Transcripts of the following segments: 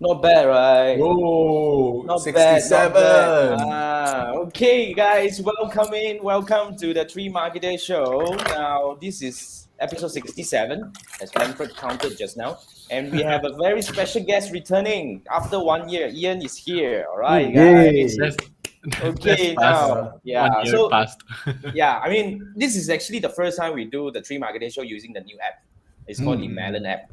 Not bad, right? Oh, Not 67. bad, not bad. Okay, guys, welcome to the Three Marketer Show. Now, this is episode 67, as Manfred counted just now. And we have a very special guest returning after 1 year. Ian is here, all right, guys? Okay, now, yeah. 1 year passed. Yeah, I mean, this is actually the first time we do the Three Marketer Show using the new app. It's called the Melon app.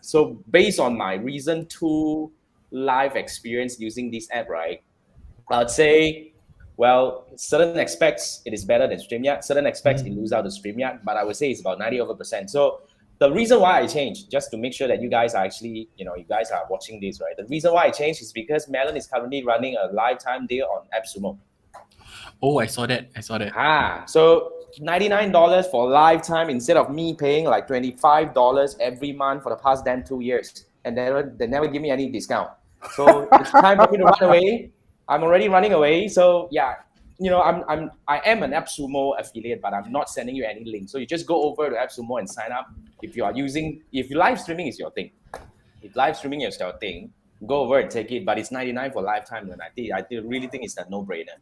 So based on my recent 2 live experience using this app, right? I'd say, well, certain aspects it is better than StreamYard. Certain aspects it loses out to StreamYard, but I would say it's about 90%. So the reason why I changed, just to make sure that you guys are actually, you guys are watching this, right? The reason why I changed is because Melon is currently running a lifetime deal on AppSumo. Oh, I saw that. So $99 for lifetime instead of me paying like $25 every month for the past 2 years, and they never give me any discount. So it's time for me to run away. I'm already running away. So yeah, I am an AppSumo affiliate, but I'm not sending you any link. So you just go over to AppSumo and sign up. If live streaming is your thing, go over and take it. But it's $99 for lifetime, and I really think it's a no-brainer.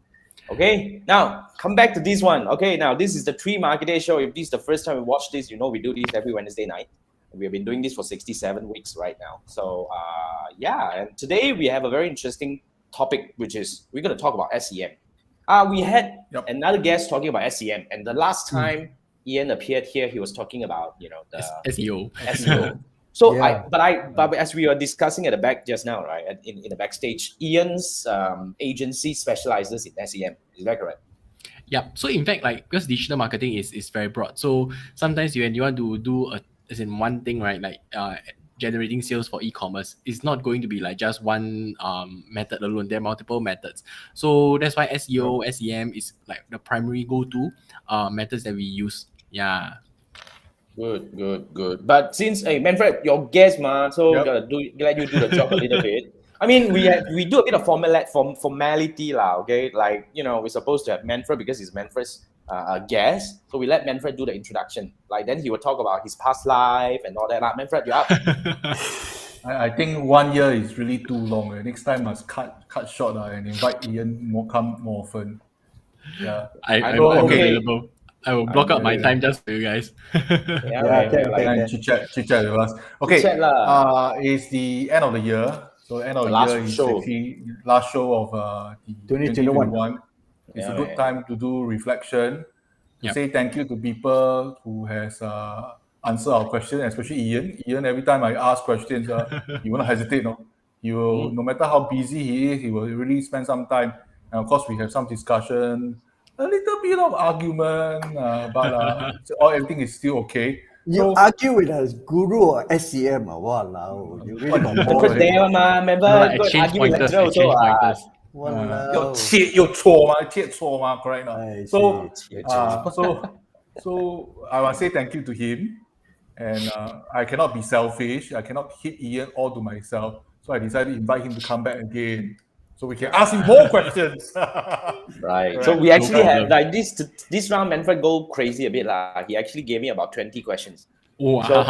Okay, now come back to this one. Okay, now this is the Three Marketer Show. If this is the first time you watch this, we do this every Wednesday night. We have been doing this for 67 weeks right now. So and today we have a very interesting topic, which is we're going to talk about SEM. We had another guest talking about SEM, and the last time Ian appeared here, he was talking about the SEO. So but as we were discussing at the back just now, right, in the backstage, Ian's agency specializes in SEM. Is that correct? Yeah. So in fact, because digital marketing is very broad. So sometimes when you want to do one thing, right, like generating sales for e-commerce, it's not going to be like just one method alone. There are multiple methods. So that's why SEO, SEM is like the primary go-to methods that we use. Yeah. Good. But since Manfred, your guest, man, so let you do the job a little bit. I mean, we do a bit of formality, lah. Okay, like we're supposed to have Manfred because he's Manfred's guest, so we let Manfred do the introduction. Like then he will talk about his past life and all that. Manfred, you're up. I think 1 year is really too long. Next time must cut short and invite Ian come more often. Yeah, I'm available. I will block out my time just for you guys. Chit chat with us. Okay, it's the end of the year. So end of the year is actually last show of the 2021. It's a good time to do reflection, to say thank you to people who has answered our question, especially Ian. Ian, every time I ask questions, he won't hesitate. He will, no matter how busy he is, he will really spend some time. And of course, we have some discussion, a little bit of argument, but everything is still okay. You argue with a guru or SEM, wow, you really got more. Remember, exchange pointers. Correct. So I want to say thank you to him, and I cannot be selfish. I cannot keep Ian all to myself. So I decided to invite him to come back again, so we can ask him more questions. Right. So we actually have like this round. Manfred go crazy a bit lah. He actually gave me about 20 questions. Wow. So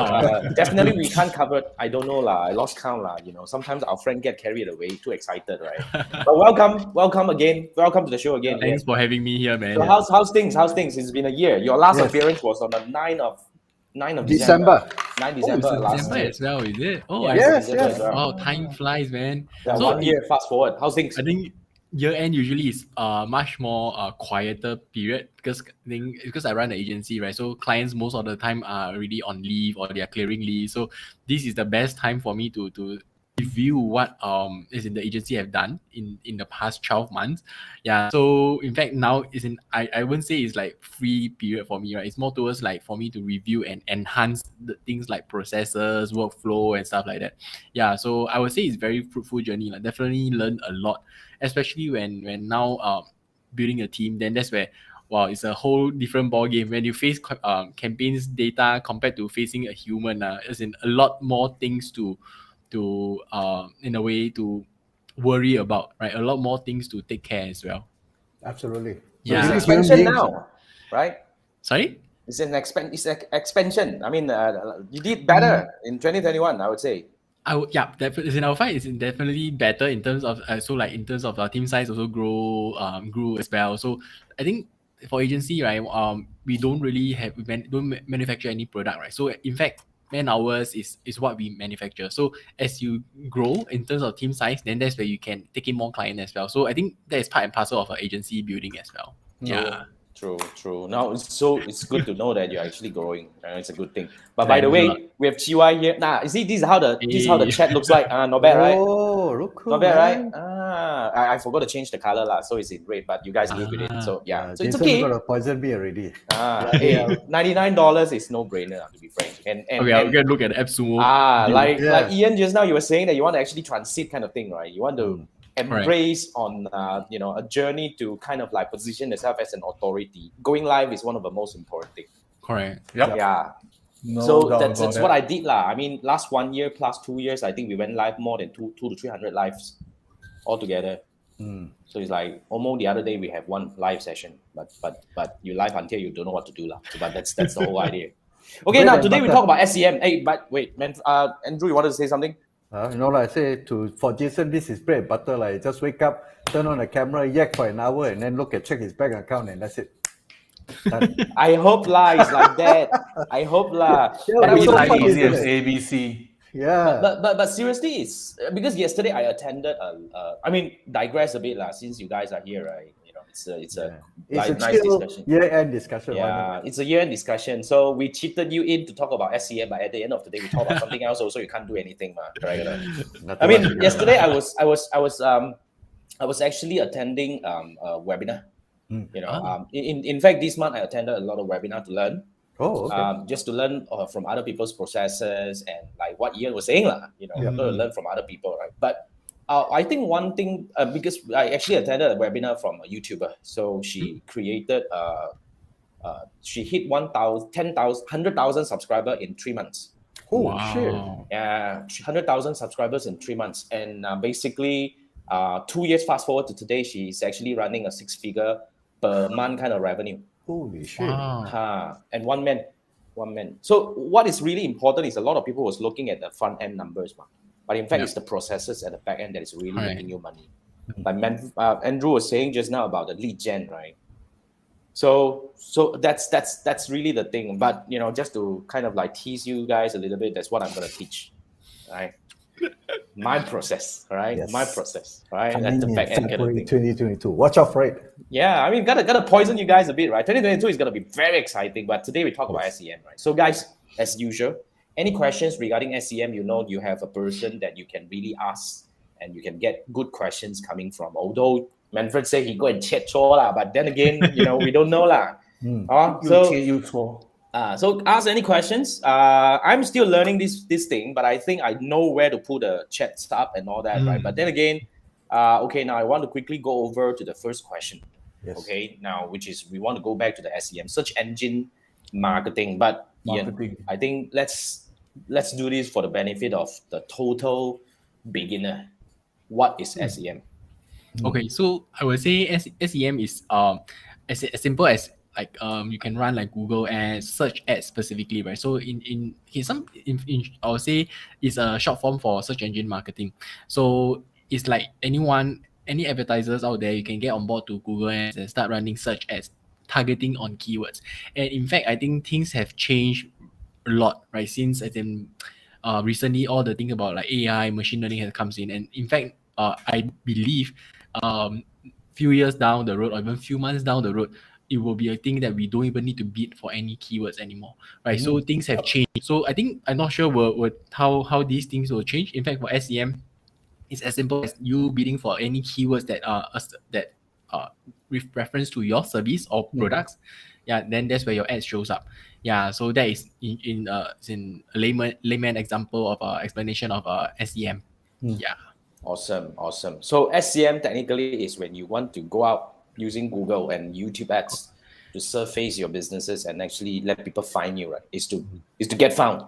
definitely we can't cover. I don't know lah. I lost count lah. Sometimes our friend get carried away, too excited, right? But welcome again. Welcome to the show again. Thanks for having me here, man. So how's things? It's been a year. Your last appearance was on the 9th of December. 9 December last year as well, is it? Oh, yes. Oh, time flies, man. Yeah, so 1 year fast forward. How's things? I think year end usually is much more quieter period because I run an agency, right? So clients most of the time are already on leave or they are clearing leave. So this is the best time for me to review what is in the agency have done in the past 12 months. Yeah. So in fact now I wouldn't say it's like free period for me, right? It's more towards like for me to review and enhance the things like processes, workflow and stuff like that. Yeah. So I would say it's very fruitful journey. Like definitely learned a lot, especially when now building a team. Then that's where it's a whole different ball game when you face campaigns data compared to facing a human. As in a lot more things to in a way to worry about, right? A lot more things to take care as well. Absolutely. So it's expansion now, right? Sorry? It's an expansion. I mean, you did better in 2021, I would say. Yeah, definitely. In our fight, it's definitely better in terms of in terms of our team size also grew as well. So I think for agency, right, we don't really don't manufacture any product, right? So in fact, man hours is what we manufacture. So as you grow in terms of team size, then that's where you can take in more clients as well. So I think that is part and parcel of our agency building as well. Yeah. True. Now, it's good to know that you're actually growing. It's a good thing. But by the way, we have Chiwai here. Nah, you see, this is how the chat looks like. Not bad, right? Oh, look cool, Not bad, man. right? I forgot to change the color lah, so it's in red. But you guys live with it, so yeah. So it's Jason okay. got to poison me already. Hey, $99 is no brainer to be frank. And okay, we're gonna look at AppSumo. Like Ian just now, you were saying that you want to actually transit kind of thing, right? You want to embrace on a journey to kind of like position yourself as an authority. Going live is one of the most important things. Correct. Yep. Yeah. No so doubt that's about that. what I did lah. I mean, last 1 year plus 2 years, I think we went live more than 200 to 300 lives altogether. So it's like almost the other day we have one live session, but you live until you don't know what to do lah. But that's the whole idea. Okay, now today we talk about SEM. Hey, but wait, man, Andrew, you wanted to say something? I say for Jason, this is bread and butter. Like, just wake up, turn on the camera, yak for an hour, and then check his bank account, and that's it. I hope lah, it's like that. I hope lah. But it's like easy as ABC. Yeah. But seriously, it's because yesterday I attended I mean, digress a bit lah, since you guys are here, right? It's a nice discussion. Year-end discussion. Yeah, it's a year-end discussion. So we cheated you in to talk about SEM, but at the end of the day, we talk about something else. Also, you can't do anything, right? I mean, yesterday I was actually attending a webinar. In fact, this month I attended a lot of webinar to learn. Oh, okay. Just to learn from other people's processes and like what Ian was saying lah. I'm going to learn from other people, right? But I think one thing, because I actually attended a webinar from a YouTuber. So she created, she hit 1,000, 10,000, 100,000 subscribers in 3 months. Oh, shit. Yeah, 100,000 subscribers in 3 months. And basically, 2 years fast forward to today, she's actually running a 6-figure per month kind of revenue. Holy shit. And one man. So what is really important is a lot of people was looking at the front end numbers, but in fact, it's the processes at the back end that is really making you money. Like Andrew was saying just now about the lead gen, right? So that's really the thing. But just to kind of like tease you guys a little bit, that's what I'm gonna teach, right? My process, right? Yes. My process, right? Coming at the back end kind of thing. 2022. Watch out for it. Yeah, I mean, gotta poison you guys a bit, right? 2022 is gonna be very exciting, but today we talk about SEM, right? So, guys, as usual, any questions regarding SEM, you have a person that you can really ask, and you can get good questions coming from. Although Manfred say he go and chat lah, but then again, we don't know lah. So ask any questions. I'm still learning this thing, but I think I know where to put the chat stuff and all that, right? But then again, okay, now I want to quickly go over to the first question. Yes. Okay, now which is we want to go back to the SEM, search engine marketing. But Ian, I think let's do this for the benefit of the total beginner. What is SEM? Okay, so I would say SEM is as simple as like you can run like Google ads, search ads specifically, right? So in I would say it's a short form for search engine marketing. So it's like any advertisers out there, you can get on board to Google ads and start running search ads targeting on keywords. And in fact, I think things have changed a lot, right? Since recently all the things about like AI, machine learning has comes in. And in fact, I believe few years down the road or even few months down the road, it will be a thing that we don't even need to bid for any keywords anymore, right? So things have changed. So I think I'm not sure how these things will change. In fact, for SEM, it's as simple as you bidding for any keywords that with reference to your service or products. Yeah, then that's where your ad shows up. Yeah, so that is in a layman example of explanation of SEM. Yeah. Awesome. So SEM technically is when you want to go out using Google and YouTube ads to surface your businesses and actually let people find you, right? Is to get found.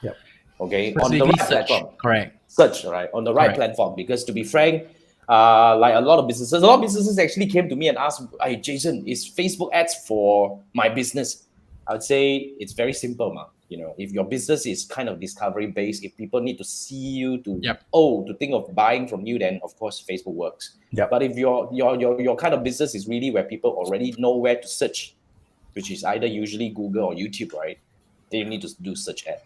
Yeah. Okay. On the right platform. Correct. Search, right? On the right platform. Because to be frank, like a lot of businesses actually came to me and asked, "Hey, Jason, is Facebook ads for my business?" I would say it's very simple, man. if your business is kind of discovery based, if people need to see you to Yep. to think of buying from you, then of course Facebook works. Yep. But if your kind of business is really where people already know where to search, which is either usually Google or YouTube, right? Then you need to do search ad.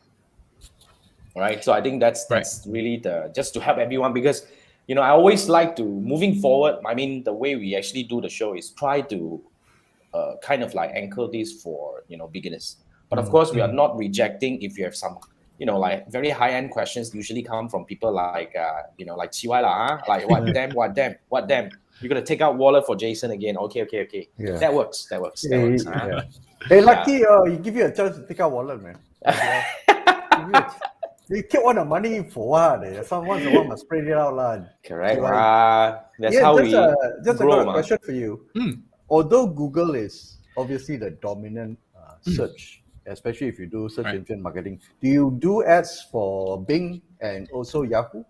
All right. So I think that's really just to help everyone, because I always like to, moving forward, I mean, the way we actually do the show is try to kind of like anchor this for beginners. But of course, we are not rejecting if you have some like very high end questions. Usually come from people like like Chiwai lah, like what damn. You're gonna take out wallet for Jason again. Okay. Yeah. That works. Yeah. Hey, lucky he give you a chance to take out wallet, man. You keep all the money for what? Someone must spread it out, lah. Correct. That's yeah, how just we just grow, a question for you. Although Google is obviously the dominant search, especially if you do search engine marketing, do you do ads for Bing and also Yahoo?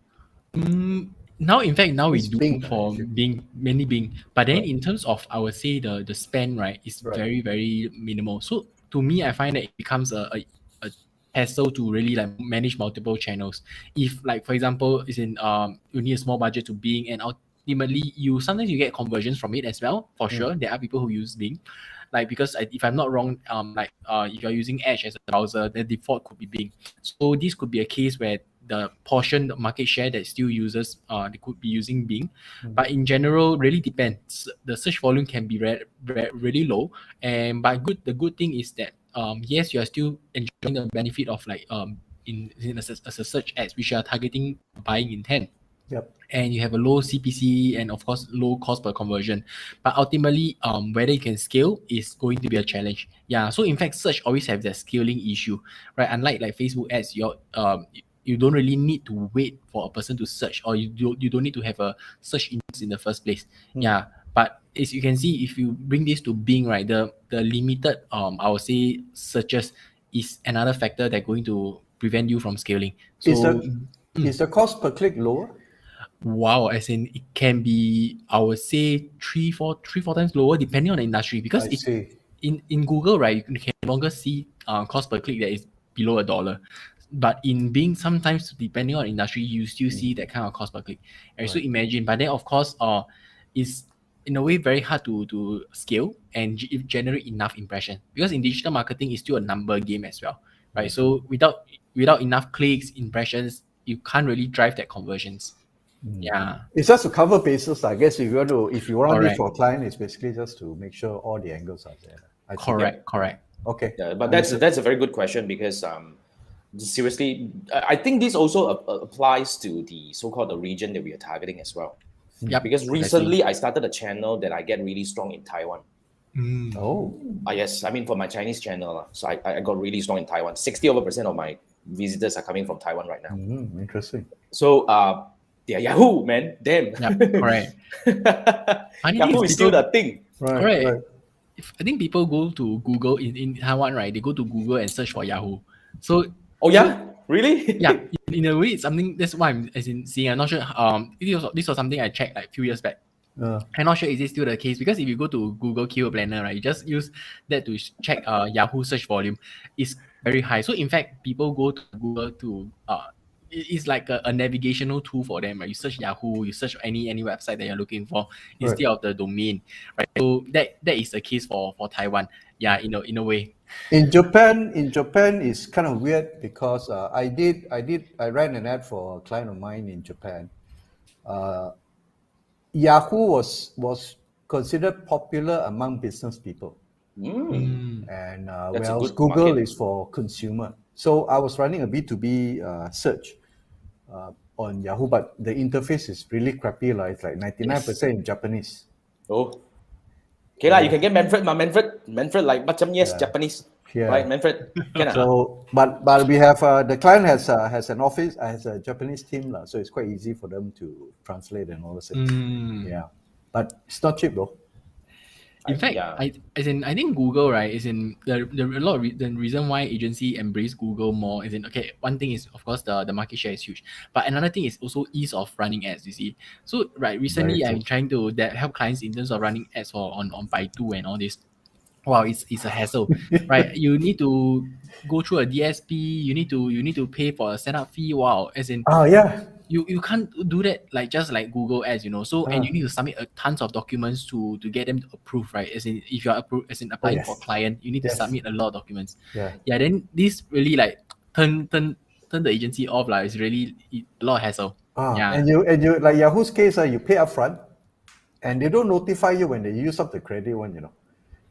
Now we It's do Bing, for actually. Bing, mainly Bing. But then in terms of, I would say the spend, right, is very, very minimal. So to me, I find that it becomes a hassle to really like manage multiple channels. If like, for example, is in you need a small budget to Bing, and ultimately sometimes you get conversions from it as well, for sure. There are people who use Bing. Like, because if I'm not wrong, if you're using Edge as a browser, the default could be Bing. So this could be a case where the portion of market share that still uses, they could be using Bing. But in general, really depends. The search volume can be really low, but the good thing is that yes, you are still enjoying the benefit of like as a search ads which are targeting buying intent. Yep. And you have a low CPC and of course low cost per conversion. But ultimately, whether you can scale is going to be a challenge. Yeah. So in fact, search always have that scaling issue, right? Unlike like Facebook ads, you don't really need to wait for a person to search, or you don't need to have a search index in the first place. Yeah. But as you can see, if you bring this to Bing, right, the limited I would say searches is another factor that's going to prevent you from scaling. So is the cost per click lower? Wow, as in it can be, I would say three, four times lower depending on the industry, because in Google, right, you can no longer see cost per click that is below $1. But in Bing, sometimes depending on industry, you still see that kind of cost per click. And so imagine, but then of course, it's in a way very hard to scale and generate enough impression, because in digital marketing, it's still a number game as well, right? So without enough clicks, impressions, you can't really drive that conversions. Yeah, it's just to cover bases. I guess if you want this for a client, it's basically just to make sure all the angles are there. Correct. Okay. Yeah, but that's a very good question, because seriously, I think this also applies to the so-called the region that we are targeting as well. Yeah. Because recently I started a channel that I get really strong in Taiwan. Yes, I mean for my Chinese channel, so I got really strong in Taiwan. 60% of my visitors are coming from Taiwan right now. Interesting. So yeah, Yahoo, man, damn. Yeah, correct. Yahoo is still the thing. Right. I think people go to Google in Taiwan, right? They go to Google and search for Yahoo. So really? Yeah, in a way, it's something. That's why I'm seeing. I'm not sure. This was something I checked like a few years back. I'm not sure is it still the case, because if you go to Google Keyword Planner, right, you just use that to check Yahoo search volume is very high. So in fact, people go to Google to it's like a navigational tool for them, right? You search Yahoo, you search any website that you're looking for instead of the domain, right? So that is the case for Taiwan. Yeah, in a way. In Japan, it's kind of weird, because I ran an ad for a client of mine in Japan. Yahoo was considered popular among business people, and whereas Google is for consumer. So I was running a B2B search on Yahoo, but the interface is really crappy. It's like 99% in Japanese. Okay, you can get Manfred like macam Japanese. Right, Manfred. So, but we have the client has an office, has a Japanese team, so it's quite easy for them to translate and all this. Yeah, but it's not cheap though. In fact, I think Google, right, is in the reason why agency embrace Google more is in, okay, one thing is of course the market share is huge, but another thing is also ease of running ads. You see, so right recently I'm trying to help clients in terms of running ads on Baidu and all this. wow, it's a hassle, right? You need to go through a DSP. You need to pay for a setup fee. Wow, as in yeah. you can't do that like just like Google Ads, So and you need to submit a tons of documents to get them approved, right? As in if you're approved, as in applying for a client, you need to submit a lot of documents. Yeah. Then this really like turn the agency off, like it's really a lot of hassle. And you like Yahoo's case, you pay upfront, and they don't notify you when they use up the credit one,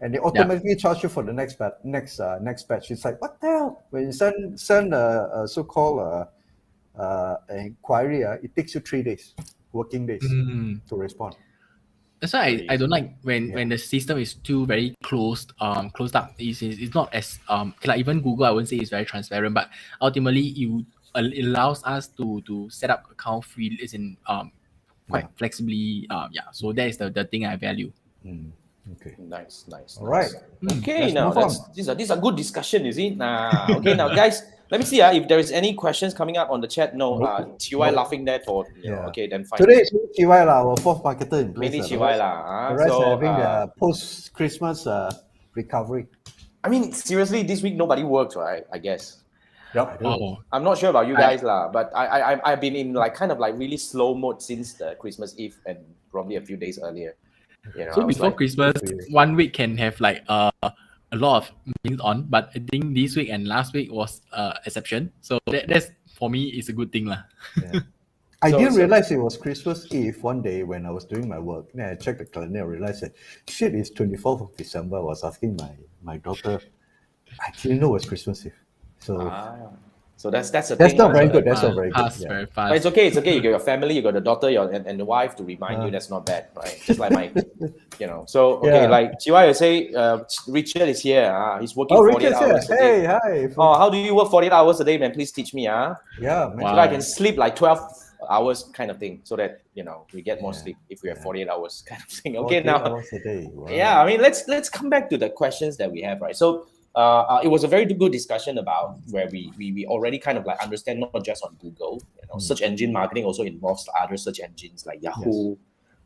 and they automatically charge you for the next batch. It's like, what the hell? When you send a so-called inquiry, it takes you 3 days, working days, to respond. That's why I don't like when the system is too very closed up. It's not as like even Google, I wouldn't say it's very transparent, but ultimately it allows us to set up account free, is in quite flexibly. So that is the thing I value. Okay. Nice. All right. Okay, now these are good discussion, you see. Okay, now guys, let me see if there is any questions coming up on the chat. No, TY laughing there for okay, then fine. Today is TY our fourth marketer in place. Mainly TY the rest are having the post Christmas recovery. I mean, seriously, this week nobody works, right? I guess. Yep. I'm not sure about you guys but I've been in like kind of like really slow mode since the Christmas Eve and probably a few days earlier. So before Christmas, 1 week can have like a lot of things on, but I think this week and last week was exception. So that's for me is a good thing lah. Yeah. I didn't realize it was Christmas Eve one day when I was doing my work. Then I checked the calendar and realized that shit, it's 24th of December. I was asking my daughter, I didn't know it was Christmas Eve. So that's the thing. Not very good. That's not very good. Very fast. But it's okay. You got your family, you got the daughter, and the wife to remind you. That's not bad, right? Just like my, So okay, like Chiwa, you say Richard is here. He's working 48 hours a day. Hey, hi. How do you work 48 hours a day, man? Please teach me. Yeah, man. So I can sleep like 12 hours, kind of thing, so that we get more sleep if we have 48 hours, kind of thing. Okay, now. Hours a day. Wow. Yeah, I mean, let's come back to the questions that we have, right? So. It was a very good discussion about where we already kind of like understand not just on Google, search engine marketing also involves other search engines like Yahoo,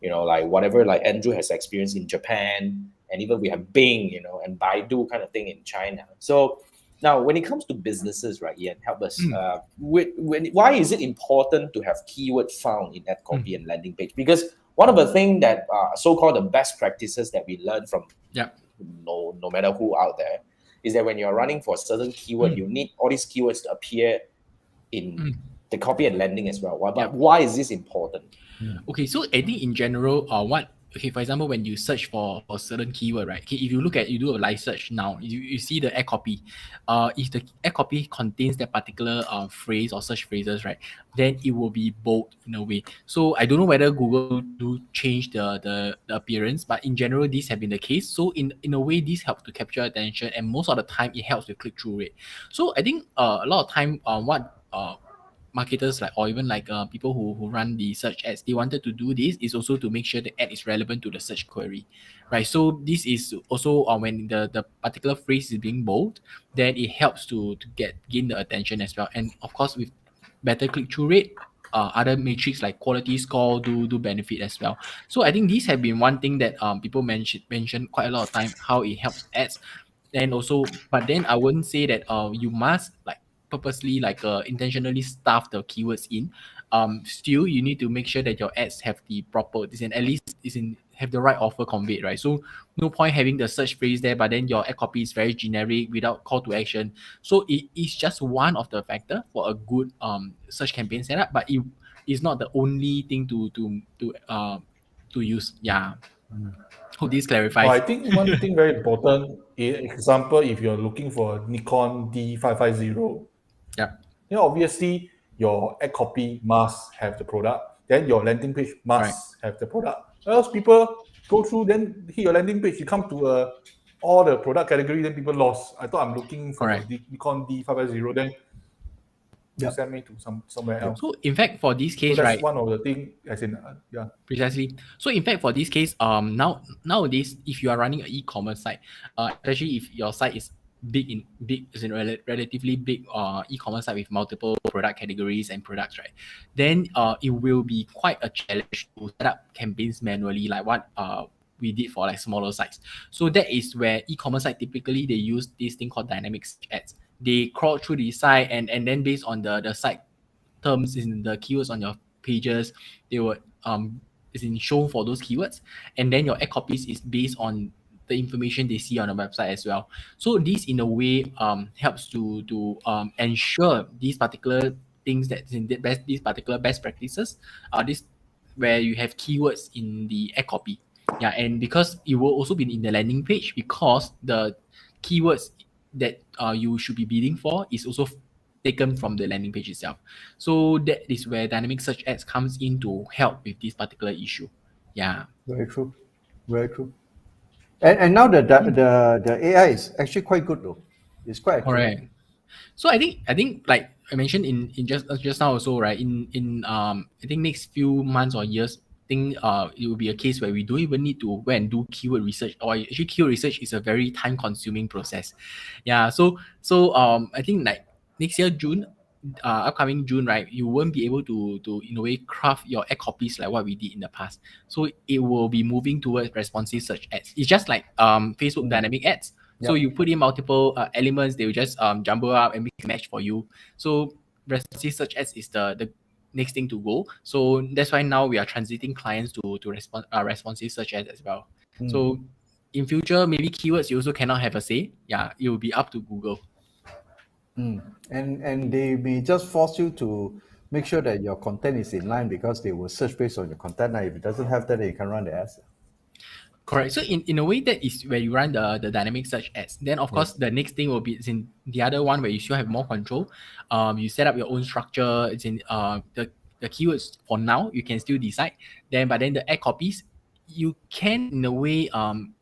like whatever like Andrew has experienced in Japan, and even we have Bing, and Baidu kind of thing in China. So now when it comes to businesses, right, Ian, help us. Why is it important to have keyword found in ad copy and landing page? Because one of the things that so-called the best practices that we learn from no matter who out there is that when you're running for a certain keyword, you need all these keywords to appear in the copy and landing as well. Why is this important? Okay, so I think in general, for example, when you search for a certain keyword, right? Okay, if you do a live search now, you see the ad copy. If the ad copy contains that particular phrase or search phrases, right, then it will be bold in a way. So I don't know whether Google do change the appearance, but in general, this have been the case. So in a way, this helps to capture attention, and most of the time, it helps with click-through rate. So I think a lot of time, marketers or even people who run the search ads, they wanted to do this is also to make sure the ad is relevant to the search query, right? So this is also when the particular phrase is being bold, then it helps to gain the attention as well. And of course, with better click-through rate, other metrics like quality score do benefit as well. So I think these have been one thing that people mention quite a lot of time, how it helps ads. And also, but then I wouldn't say that you must purposely intentionally stuff the keywords in. Still you need to make sure that your ads have the proper have the right offer conveyed, right? So no point having the search phrase there, but then your ad copy is very generic without call to action. So it is just one of the factor for a good search campaign setup, but it is not the only thing to use. Hope this clarifies. I think one thing very important, example, if you're looking for Nikon D550, obviously your ad copy must have the product, then your landing page must have the product. Else people go through, then hit your landing page, you come to all the product category, then people lost. I thought I'm looking for Nikon D550, then you send me to somewhere else. So in fact, for this case, that's one of the things, as in precisely. So in fact, for this case, nowadays, if you are running an e-commerce site, especially if your site is relatively big e-commerce site with multiple product categories and products, right? Then it will be quite a challenge to set up campaigns manually, like what we did for like smaller sites. So that is where e-commerce site typically they use this thing called dynamic search ads. They crawl through the site and then based on the site terms in the keywords on your pages, they would is in show for those keywords, and then your ad copies is based on the information they see on the website as well. So this in a way helps to ensure these particular things that in these particular best practices are this where you have keywords in the ad copy. Yeah, and because it will also be in the landing page because the keywords that you should be bidding for is also taken from the landing page itself. So that is where dynamic search ads comes in to help with this particular issue. Yeah. Very true. Very true. And now the AI is actually quite good though. It's quite accurate. Correct. So I think like I mentioned in just now also, right? In I think next few months or years, I think it will be a case where we don't even need to go and do keyword research, or actually keyword research is a very time consuming process. Yeah. So I think like next year June, upcoming June, right? You won't be able to in a way craft your ad copies like what we did in the past. So it will be moving towards responsive search ads. It's just like Facebook dynamic ads. So you put in multiple elements, they will just jumble up and mix and match for you. So responsive search ads is the next thing to go. So that's why now we are transiting clients to responsive search ads as well. So in future, maybe keywords you also cannot have a say. Yeah, it will be up to Google. And they may just force you to make sure that your content is in line because they will search based on your content. If it doesn't have that, then you can run the ads. Correct. So in a way, that is where you run the dynamic search ads. Then of course the next thing will be in the other one where you still have more control. You set up your own structure. It's in the keywords for now you can still decide. But then the ad copies you can in a way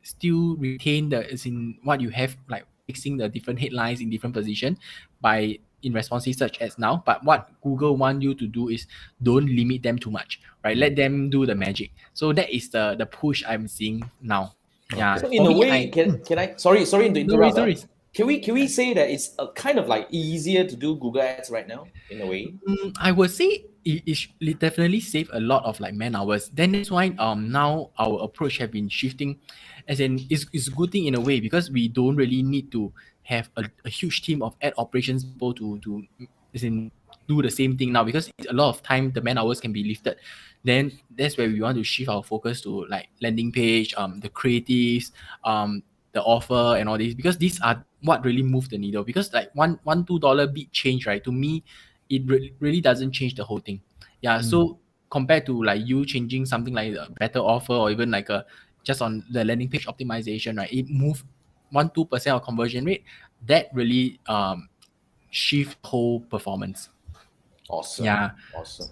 still retain as in what you have, like fixing the different headlines in different position by in responsive search ads now. But what Google want you to do is don't limit them too much, right? Let them do the magic. So that is the push I'm seeing now. Yeah. So in a way, can I sorry to interrupt. Sorry. Can we say that it's kind of like easier to do Google ads right now in a way? I would say it definitely save a lot of like man hours. Then that's why now our approach have been shifting, as in it's a good thing in a way because we don't really need to have a huge team of ad operations people to as in do the same thing now, because a lot of time the man hours can be lifted. Then that's where we want to shift our focus to like landing page, the creatives, the offer and all this, because these are what really move the needle. Because like $1-2 bid change, right? To me, it really doesn't change the whole thing. Yeah. So compared to like you changing something like a better offer or even like a just on the landing page optimization, right? It moved 1-2% of conversion rate. That really shift whole performance. Awesome. Yeah. Awesome.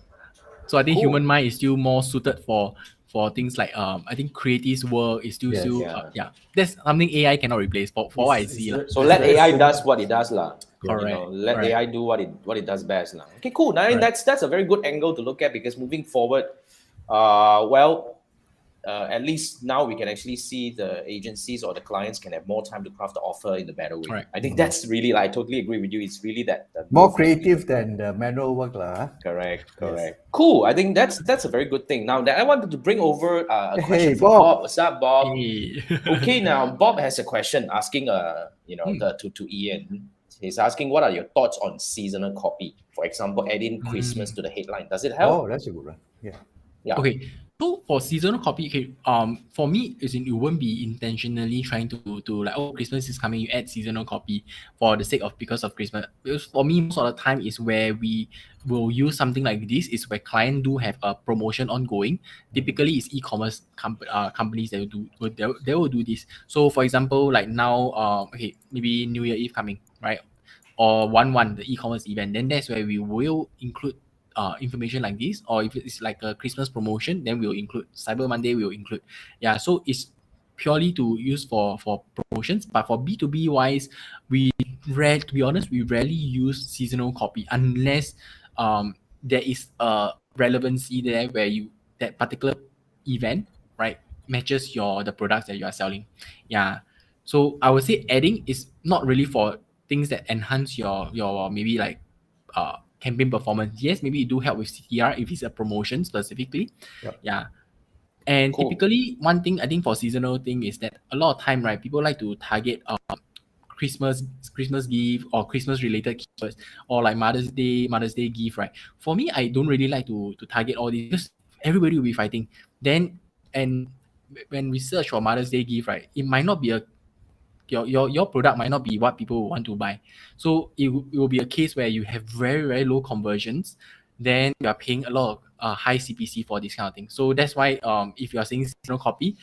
So I think human mind is still more suited for things like I think creative's work is still that's something AI cannot replace for what I see. So let AI does what it does lah. Correct. Let AI do what it does best lah. Okay, cool. Now that's a very good angle to look at, because moving forward, at least now we can actually see the agencies or the clients can have more time to craft the offer in a better way. Right. I think that's really, I totally agree with you. It's really that more creative than the manual work lah. Correct. Cool. I think that's a very good thing. Now that I wanted to bring over a question from Bob. What's up, Bob? Hey. Okay, now Bob has a question asking to Ian. He's asking, what are your thoughts on seasonal copy? For example, adding Christmas to the headline. Does it help? Oh, that's a good one. Yeah. Okay. So for seasonal copy, for me, it won't be intentionally trying to like, oh, Christmas is coming, you add seasonal copy for the sake of because of Christmas. Because for me, most of the time is where we will use something like this is where clients do have a promotion ongoing. Typically, it's e-commerce companies that will do this. So for example, like now, maybe New Year Eve coming, right? Or 1/1, the e-commerce event. Then that's where we will include information like this, or if it's like a Christmas promotion, then we'll include Cyber Monday. We'll include, so it's purely to use for promotions. But for B2B wise, to be honest, we rarely use seasonal copy unless there is a relevancy there where that particular event, right, matches the products that you are selling. So I would say adding is not really for things that enhance your maybe like campaign performance. Yes, maybe it do help with CTR if it's a promotion specifically. And typically, one thing I think for seasonal thing is that a lot of time, right, people like to target Christmas gift or Christmas related keywords, or like Mother's Day gift, right? For me, I don't really like to target all these because everybody will be fighting. Then and when we search for Mother's Day gift, right, it might not be your product might not be what people want to buy. So it will be a case where you have very, very low conversions, then you are paying a lot of high CPC for this kind of thing. So that's why if you are saying seasonal copy,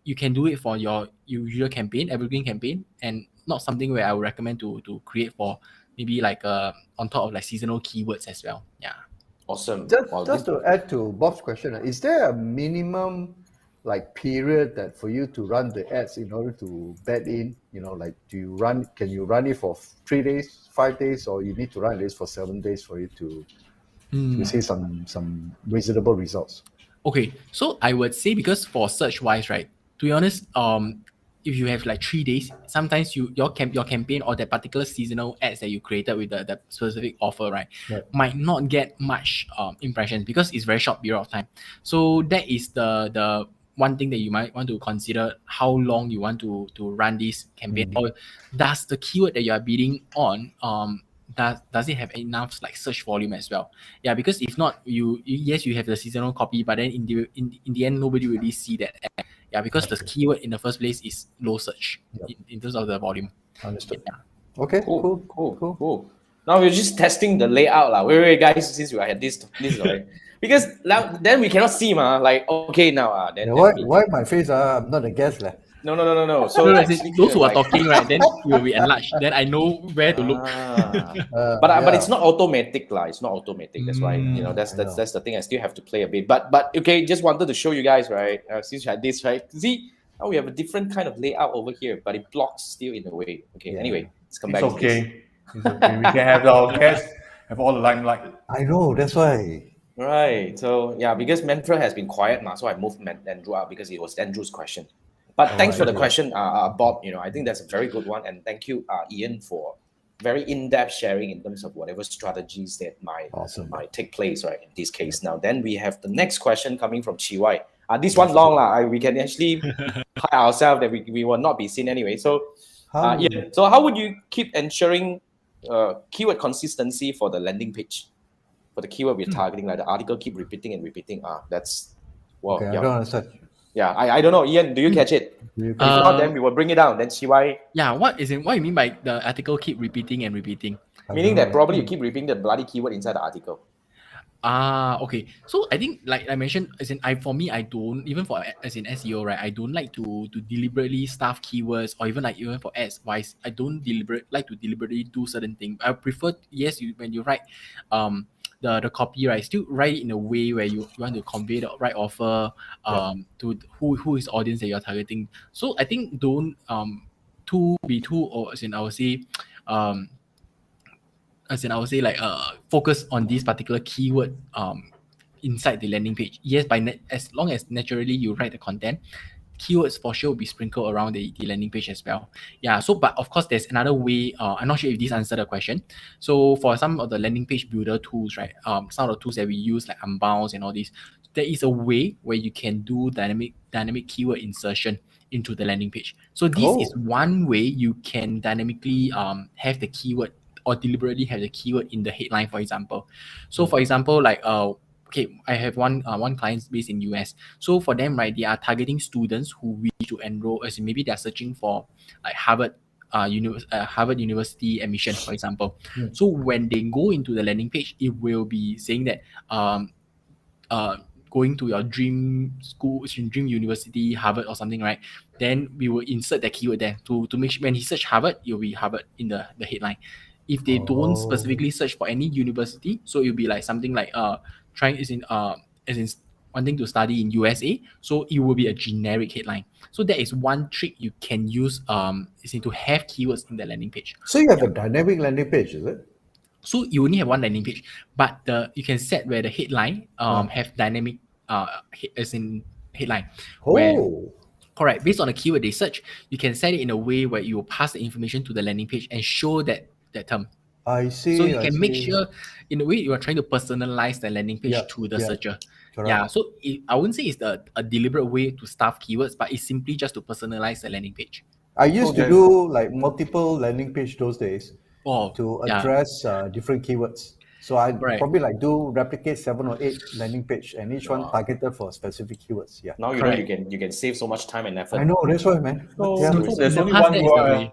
you can do it for your usual campaign, evergreen campaign, and not something where I would recommend to create for maybe like on top of like seasonal keywords as well. Yeah. Awesome. Just to add to Bob's question, is there a minimum like period that for you to run the ads in order to bet in? Like can you run it for 3 days, 5 days, or you need to run this for 7 days for you to see some reasonable results? Okay, so I would say, because for search wise, right, to be honest, if you have like 3 days, sometimes your campaign or that particular seasonal ads that you created with the specific offer, right, might not get much impressions because it's very short period of time. So that is the one thing that you might want to consider, how long you want to run this campaign, or does the keyword that you are bidding on does it have enough like search volume as well? Yeah, because if not, you have the seasonal copy, but then in the end nobody really see that ad. Yeah, because the keyword in the first place is low search in terms of the volume. Understood. Yeah. Okay, cool. Now we're just testing the layout lah. Wait, guys, since we had this already. Because now then we cannot see like okay now then why my face I'm not a guest lah. No. So those who are talking, right, then you will be enlarged. Then I know where to look. But it's not automatic lah. It's not automatic. That's why that's the thing. I still have to play a bit. But okay, just wanted to show you guys, right? Since you had this, right? See, now we have a different kind of layout over here, but it blocks still in a way. Okay. Yeah. Anyway, let's come back. It's okay. We can have our guests have all the limelight. I know. That's why. Right. So yeah, because Manfred has been quiet now, so I moved Andrew out because it was Andrew's question. But thanks for the question, Bob. I think that's a very good one, and thank you, Ian, for very in-depth sharing in terms of whatever strategies that might take place, right? In this case, now then we have the next question coming from Chiwai. This one long we can actually hide ourselves that we will not be seen anyway. So, so how would you keep ensuring keyword consistency for the landing page, for the keyword we're targeting, like the article keep repeating and repeating? That's okay. I don't understand. Yeah, I don't know. Ian, do you catch it? If not, then we will bring it down. Then CY. Yeah, what you mean by the article keep repeating and repeating? Meaning that probably you keep repeating the bloody keyword inside the article. Okay. So I think, like I mentioned, for me, I don't, even for as in SEO, right, I don't like to deliberately stuff keywords, or even for ads wise, I don't deliberately do certain things. I prefer, when you write the copy, right, still write it in a way where you want to convey the right offer to who is the audience that you're targeting. So I think don't or I would say like focus on this particular keyword inside the landing page. Yes, as long as naturally you write the content, keywords for sure will be sprinkled around the landing page as well. Yeah, so but of course there's another way. I'm not sure if this answered the question. So for some of the landing page builder tools, right, some of the tools that we use like Unbounce and all these, there is a way where you can do dynamic keyword insertion into the landing page. So this is one way you can dynamically have the keyword, or deliberately have the keyword in the headline, for example. So for example, like okay, I have one client based in US. So for them, right, they are targeting students who wish to enroll, as in maybe they're searching for like Harvard University admission, for example. So when they go into the landing page, it will be saying that going to your dream school, dream university, Harvard or something, right? Then we will insert that keyword there to make sure when he search Harvard, it will be Harvard in the headline. If they don't specifically search for any university, so it'll be like something like wanting to study in USA, so it will be a generic headline. So that is one trick you can use to have keywords in the landing page. So you have a dynamic landing page, is it? So you only have one landing page, but you can set where the headline have dynamic as in headline. Correct. Based on the keyword they search, you can set it in a way where you will pass the information to the landing page and show that term. I see. So you can make sure, in a way, you are trying to personalize the landing page to the searcher. Correct. Yeah, so I wouldn't say it's a deliberate way to stuff keywords, but it's simply just to personalize the landing page. I used to do like multiple landing page those days to address different keywords. So I probably like replicate 7 or 8 landing page, and each one targeted for specific keywords. Yeah. Now you know you can save so much time and effort. I know, that's why, man. So there's only one URL.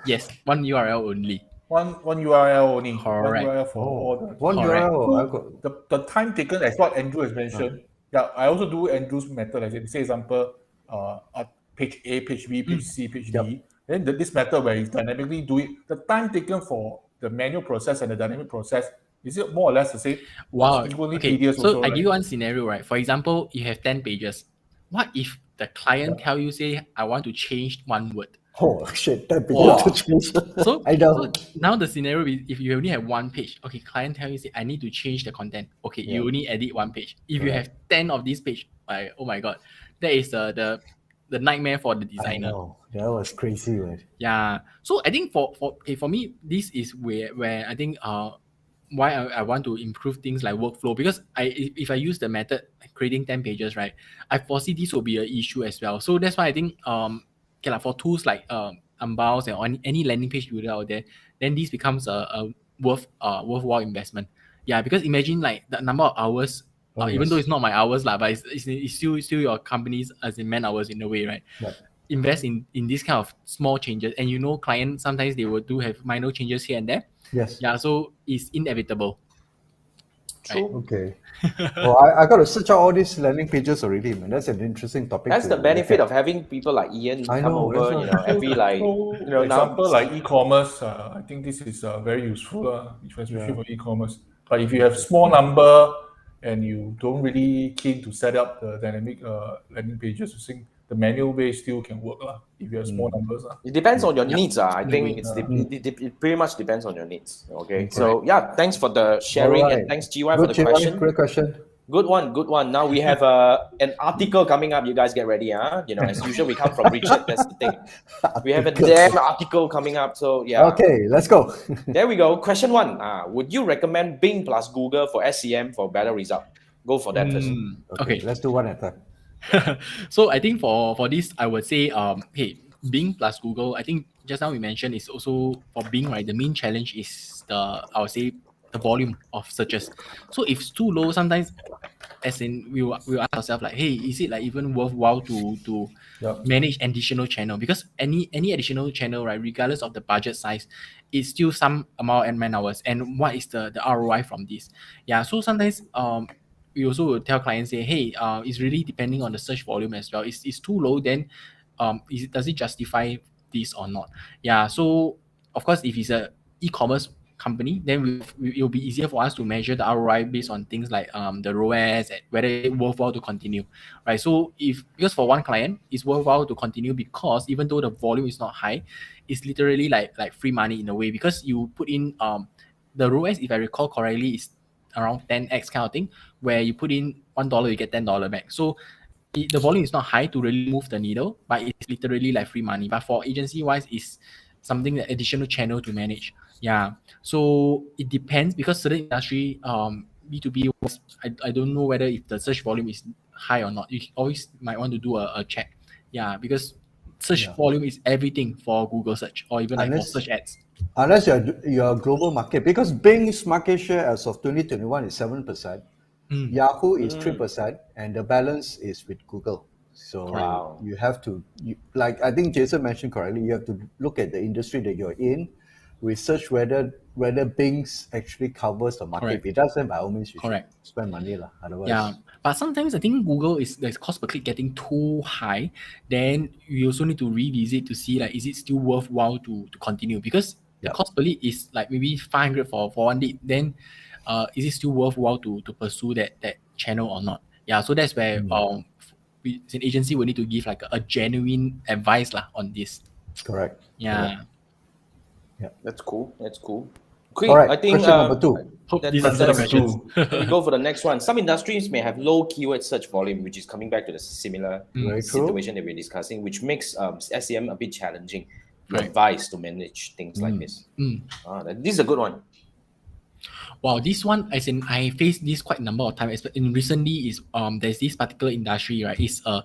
Yes, one URL only. One URL only. Correct. One URL for all the. One URL. So the time taken, as what Andrew has mentioned. Yeah, I also do Andrew's method. Like say example, page A, page B, page C, page D. Then this method where you dynamically do it, the time taken for the manual process and the dynamic process, is it more or less the same? Wow. Tedious so also, I give you one scenario, right? For example, you have 10 pages. What if the client tell you, say, I want to change one word? Oh shit, that people to change. So, I know. So now the scenario is if you only have one page, okay, client tell you, say, I need to change the content. Okay, you only edit one page. If you have 10 of these pages, oh my god, that is the nightmare for the designer. I know. That was crazy, right? Yeah. So I think for me, this is where I think why I want to improve things like workflow, because if I use the method creating 10 pages, right, I foresee this will be an issue as well. So that's why I think for tools like Unbounce and any landing page builder out there, then this becomes a worthwhile investment. Yeah, because imagine like the number of hours, even though it's not my hours but it's still your company's as in man hours in a way, right? Right. Invest in this kind of small changes, and clients sometimes they will do have minor changes here and there. Yes. Yeah, so it's inevitable. True. Right? Okay. Well, I got to search out all these landing pages already, man. That's an interesting topic. That's the benefit of having people like Ian come over. Every example like e-commerce. I think this is very useful, especially for e-commerce. But if you have small number and you don't really keen to set up the dynamic landing pages, I think the manual way still can work if you have small numbers. It depends on your needs. I think it pretty much depends on your needs. Okay. So thanks for the sharing and thanks GY for the question. Great question. Good one. Now we have an article coming up. You guys get ready, as usual, we come from Richard. That's the thing. We have a damn article coming up. So yeah. Okay, let's go. There we go. Question 1. Would you recommend Bing plus Google for SEM for better result? Go for that first. Okay, let's do one at a time. So I think for this, I would say, Bing plus Google. I think just now we mentioned is also for Bing, right? The main challenge is the volume of searches. So if it's too low, sometimes, as in we will ask ourselves like, hey, is it like even worthwhile to manage additional channel? Because any additional channel, right, regardless of the budget size, it's still some amount of man hours. And what is the ROI from this? Yeah. So sometimes we also will tell clients, say, hey, it's really depending on the search volume as well. It's too low, then does it justify this or not? Yeah. So of course, if it's a e-commerce company, then it will be easier for us to measure the ROI based on things like the ROAS, whether it's worthwhile to continue, right? So because for one client, it's worthwhile to continue because even though the volume is not high, it's literally like free money in a way, because you put in the ROAS, if I recall correctly, is around 10x kind of thing, where you put in $1, you get $10 back. So the volume is not high to really move the needle, but it's literally like free money. But for agency wise, it's something that additional channel to manage. Yeah. So it depends, because certain industry, B2B, I don't know whether if the search volume is high or not. You always might want to do a check. Yeah, because search volume is everything for Google search or even for search ads. Unless you're a global market, because Bing's market share as of 2021 is 7%, Yahoo is 3%, and the balance is with Google. So you have to, like I think Jason mentioned correctly, you have to look at the industry that you're in, research whether Bing's actually covers the market. If it doesn't, by all means, you should spend money. Otherwise, yeah. But sometimes I think Google the cost per click getting too high. Then you also need to revisit to see like, is it still worthwhile to continue? Because the cost per lead is like maybe 500 for one lead. Then is it still worthwhile to pursue that channel or not? Yeah. So that's where we, as an agency, we need to give like a genuine advice on this. Correct. Yeah. Yeah. That's cool. Quick, all right, I think question number 2. That's we go for the next one. Some industries may have low keyword search volume, which is coming back to the similar situation that we're discussing, which makes SEM a bit challenging. Advice to manage things like this. This is a good one. Wow, this one, as in I faced this quite a number of times. In recently is there's this particular industry, right? It's a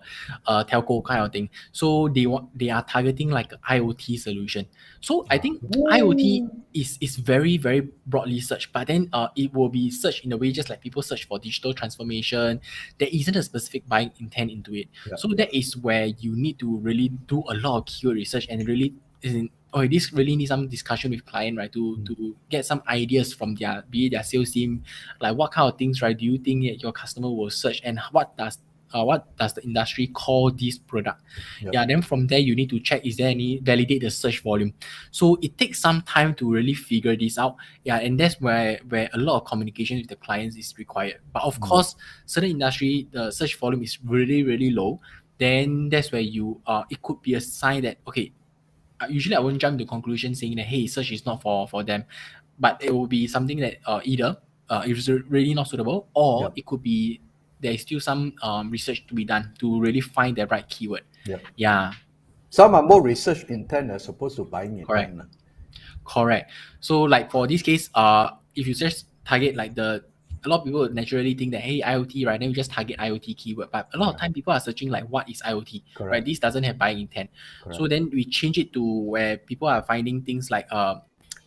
telco kind of thing. So they are targeting like an IoT solution. So I think IoT is very very broadly searched, but then it will be searched in a way just like people search for digital transformation. There isn't a specific buying intent into it. So that is where you need to really do a lot of keyword research and really this really needs some discussion with client, right? To get some ideas from their sales team, like what kind of things, right? Do you think that your customer will search, and what does the industry call this product? Then from there you need to check, is there any validate the search volume. So it takes some time to really figure this out. And that's where a lot of communication with the clients is required. But of course, certain industry the search volume is really really low. Then that's where you it could be a sign that okay. Usually I won't jump to conclusion saying that hey, search is not for them, but it will be something that either it's really not suitable, or it could be there is still some research to be done to really find the right keyword. Some are more research intent as opposed to buying intent. Correct. So like for this case, if you just target like a lot of people naturally think that hey, IoT, right? Then we just target IoT keyword. But a lot of time people are searching like what is IoT, right? This doesn't have buying intent. So then we change it to where people are finding things like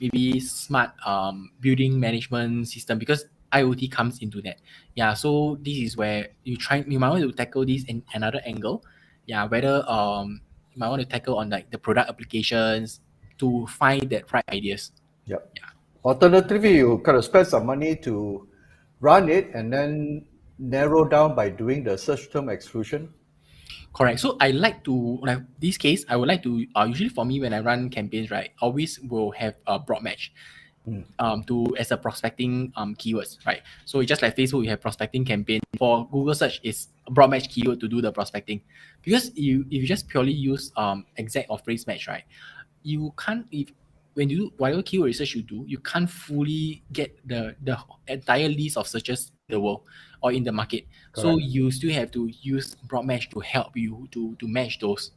maybe smart building management system, because IoT comes into that. So this is where you might want to tackle this in another angle. Whether you might want to tackle on like the product applications to find that right ideas. Alternatively, you kind of spend some money to run it and then narrow down by doing the search term exclusion. Correct. So I like to, like this case, I would like to, usually for me when I run campaigns, right, always will have a broad match as a prospecting keywords, right? So just like Facebook, you have prospecting campaign. For Google search, is a broad match keyword to do the prospecting. Because if you just purely use exact or phrase match, right, you can't, when you do whatever keyword research you do, you can't fully get the entire list of searches in the world or in the market. So you still have to use broad match to help you to match those.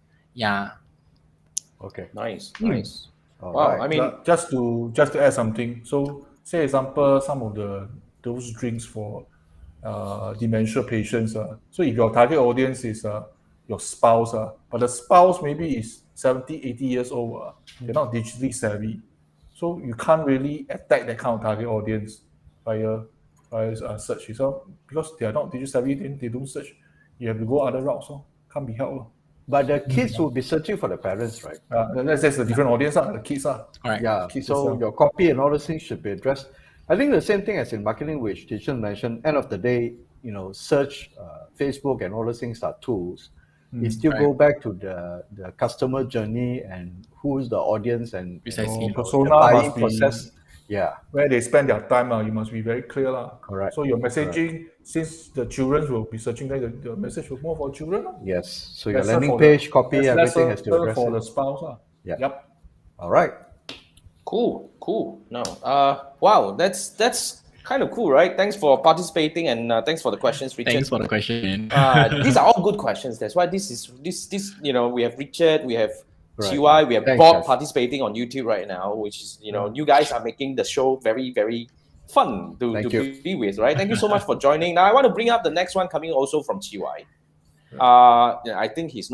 Okay. Nice. Wow. Right. I mean, just to add something. So, say example, some of those drinks for dementia patients. So if your target audience is your spouse, but the spouse maybe is 70, 80 years old, they're not digitally savvy. So you can't really attack that kind of target audience via search. So because they are not digitally savvy, then they don't search. You have to go other routes. So can't be helped. But the kids will be searching for the parents, right? That's a different audience. The kids are. Kids so your copy and all those things should be addressed. I think the same thing as in marketing, which Teacher mentioned. End of the day, search, Facebook, and all those things are tools. You still go back to the customer journey and who's the audience and persona must be process. Where they spend their time. You must be very clear. Correct. So your messaging, since the children will be searching, the message will more for children. Yes. So your landing page, copy, everything has to address for the spouse. Yep. All right. Cool. No. Wow. That's kind of cool, right? Thanks for participating and thanks for the questions, Richard. Thanks for the question. These are all good questions. That's why this. We have Richard, we have CY, we have Bob participating on YouTube right now, which is you guys are making the show very very fun to be with, right? Thank you so much for joining. Now I want to bring up the next one coming also from CY. I think he's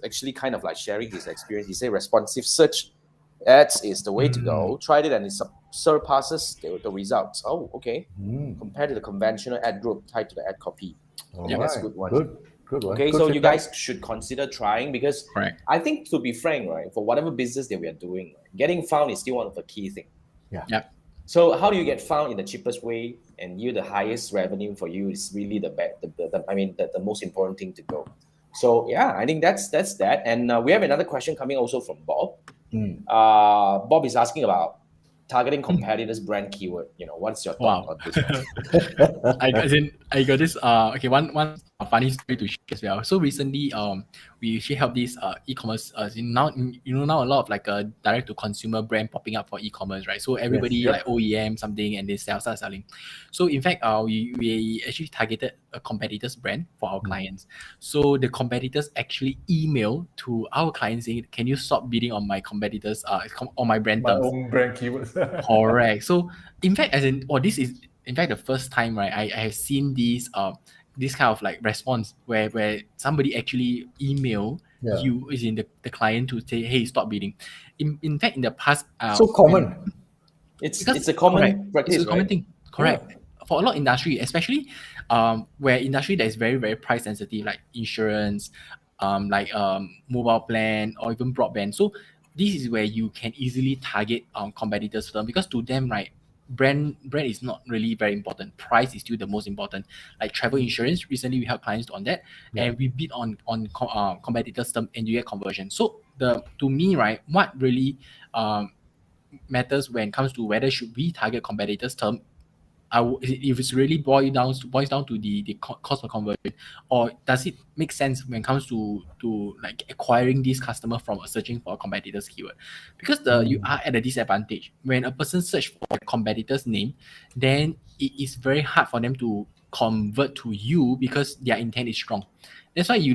actually kind of like sharing his experience. He said responsive search ads is the way to go. Tried it and it surpasses the results. Oh, okay. Compared to the conventional ad group tied to the ad copy. That's a good one. Good one. Okay, so you guys should consider trying because I think, to be frank, right, for whatever business that we are doing, getting found is still one of the key things. So how do you get found in the cheapest way and the highest revenue for you is really the most important thing to go. So I think that's that. And we have another question coming also from Bob. Bob is asking about targeting competitors' brand keyword. What's your thought on this one? I got this. Okay, one funny story to share as well. So recently, we actually helped this e-commerce. Now a lot of like a direct to consumer brand popping up for e-commerce, right? So everybody like OEM something and they start selling. So in fact, we actually targeted a competitor's brand for our clients. So the competitors actually email to our clients saying, "Can you stop bidding on my competitors on my brand terms?" own brand keywords. Correct. So in fact, this is in fact the first time, right? I have seen this kind of like response where somebody actually email you is in the client to say, hey, stop bidding. In fact, in the past, so common. It's a common practice, it's a common right? thing. Correct. For a lot of industry, especially where industry that is very, very price sensitive, like insurance, mobile plan or even broadband. So this is where you can easily target competitors firm, because to them, right, brand is not really very important. Price is still the most important. Like travel insurance, recently we helped clients on that, and we bid on competitors term and you get conversion. So to me, right, what really matters when it comes to whether should we target competitors term, if it's really boils down to the cost of conversion, or does it make sense when it comes to like acquiring this customer from searching for a competitor's keyword? Because you are at a disadvantage when a person search for a competitor's name, then it is very hard for them to convert to you because their intent is strong. That's why you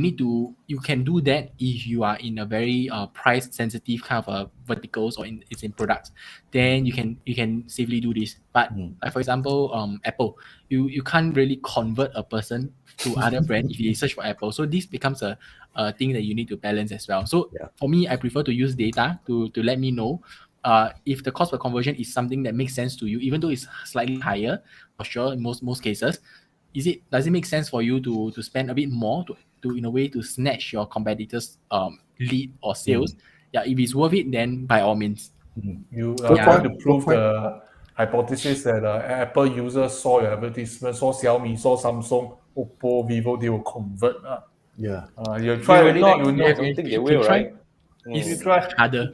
can do that if you are in a very price sensitive kind of verticals, or it's in products, then you can safely do this. But like for example, Apple, you can't really convert a person to other brand if they search for Apple. So this becomes a thing that you need to balance as well. So for me, I prefer to use data to let me know if the cost per conversion is something that makes sense to you, even though it's slightly higher, for sure in most cases. Does it make sense for you to spend a bit more to in a way to snatch your competitors lead or sales? If it's worth it, then by all means. You are trying to prove the hypothesis that Apple users saw your advertisement, saw Xiaomi, saw Samsung, Oppo, Vivo, they will convert. You try already, then you know. I don't think they will, right? You try. You're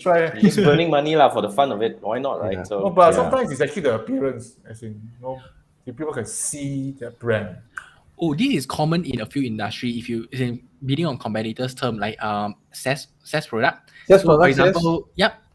just burning money for the fun of it. Why not, right? So, but sometimes it's actually the appearance, as in, people can see the brand. Oh, this is common in a few industry. If you bidding on competitors term like SaaS product. For example,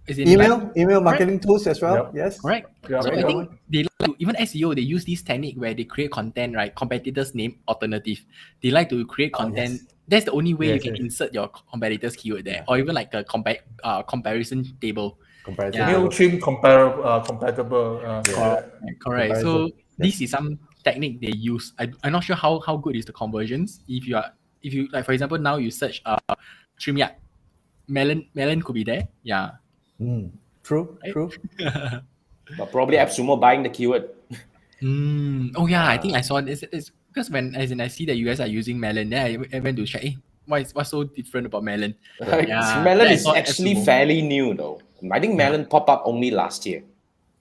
email marketing tools as well. Yes, correct. So I think they like to, even SEO, they use this technique where they create content, right? Competitors name alternative. They like to create content. That's the only way you can insert your competitors keyword there, or even like a comparison table. MailChimp compatible. Correct. So this is some technique they use. I'm not sure how good is the conversions. If you like, for example, now you search StreamYard, Melon could be there. True. But probably AppSumo buying the keyword. I think I saw this. It's because I see that you guys are using Melon, then I went to check. What's so different about Melon? Melon is actually fairly new though. I think Melon popped up only last year.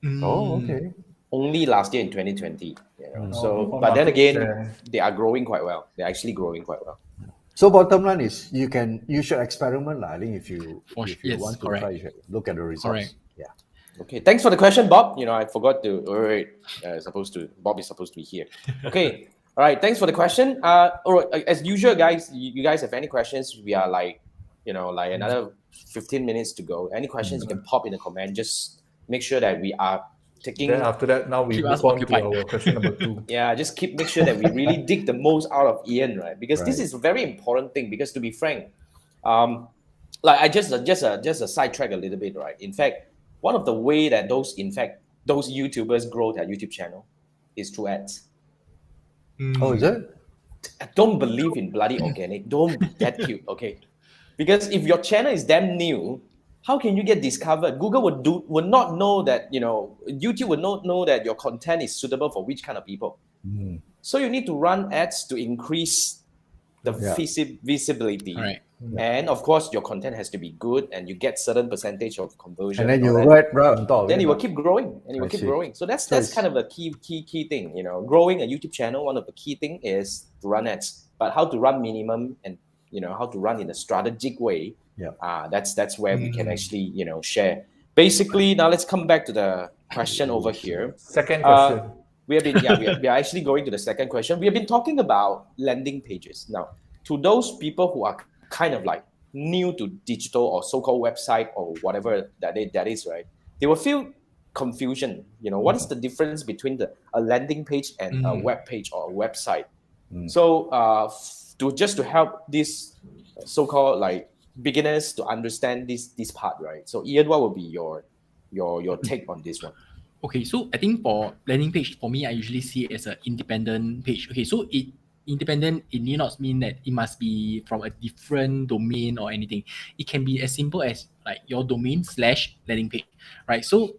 Okay. Only last year in 2020. So, but then again, they are growing quite well. They're actually growing quite well. So bottom line is you should experiment. I think if you want to try, you should look at the results. Correct. Okay, thanks for the question, Bob. I forgot to. Bob is supposed to be here. Okay, all right. Thanks for the question. All right, as usual, guys, you guys have any questions? We are like another 15 minutes to go. Any questions you can pop in the comment. Just make sure that we are taking. Then after that, now we move on to our question number 2. Just make sure that we really dig the most out of Ian, right? Because this is a very important thing. Because to be frank, I just a sidetrack a little bit, right? In fact, one of the way that those YouTubers grow their YouTube channel is through ads. Oh, is it? I don't believe in bloody organic. Don't be that cute, okay? Because if your channel is damn new, how can you get discovered? Google would not know that, YouTube would not know that your content is suitable for which kind of people. So you need to run ads to increase the visibility. Right. And of course, your content has to be good, and you get certain percentage of conversion. And then you right on top. Then you will keep growing, and you will keep growing. So that's kind of a key thing. Growing a YouTube channel, one of the key thing is to run ads. But how to run minimum and how to run in a strategic way. That's where we can actually share. Basically, now let's come back to the question over here. Second question. we are actually going to the second question. We have been talking about landing pages. Now, to those people who are kind of like new to digital or so-called website or whatever that is, right? They will feel confusion. What is the difference between a landing page and a web page or a website? So to help these so-called like beginners to understand this part, right? So Ian, what will be your take on this one? Okay, so I think for landing page, for me, I usually see it as an independent page. Okay, so independent, it need not mean that it must be from a different domain or anything. It can be as simple as like your domain / landing page, right? So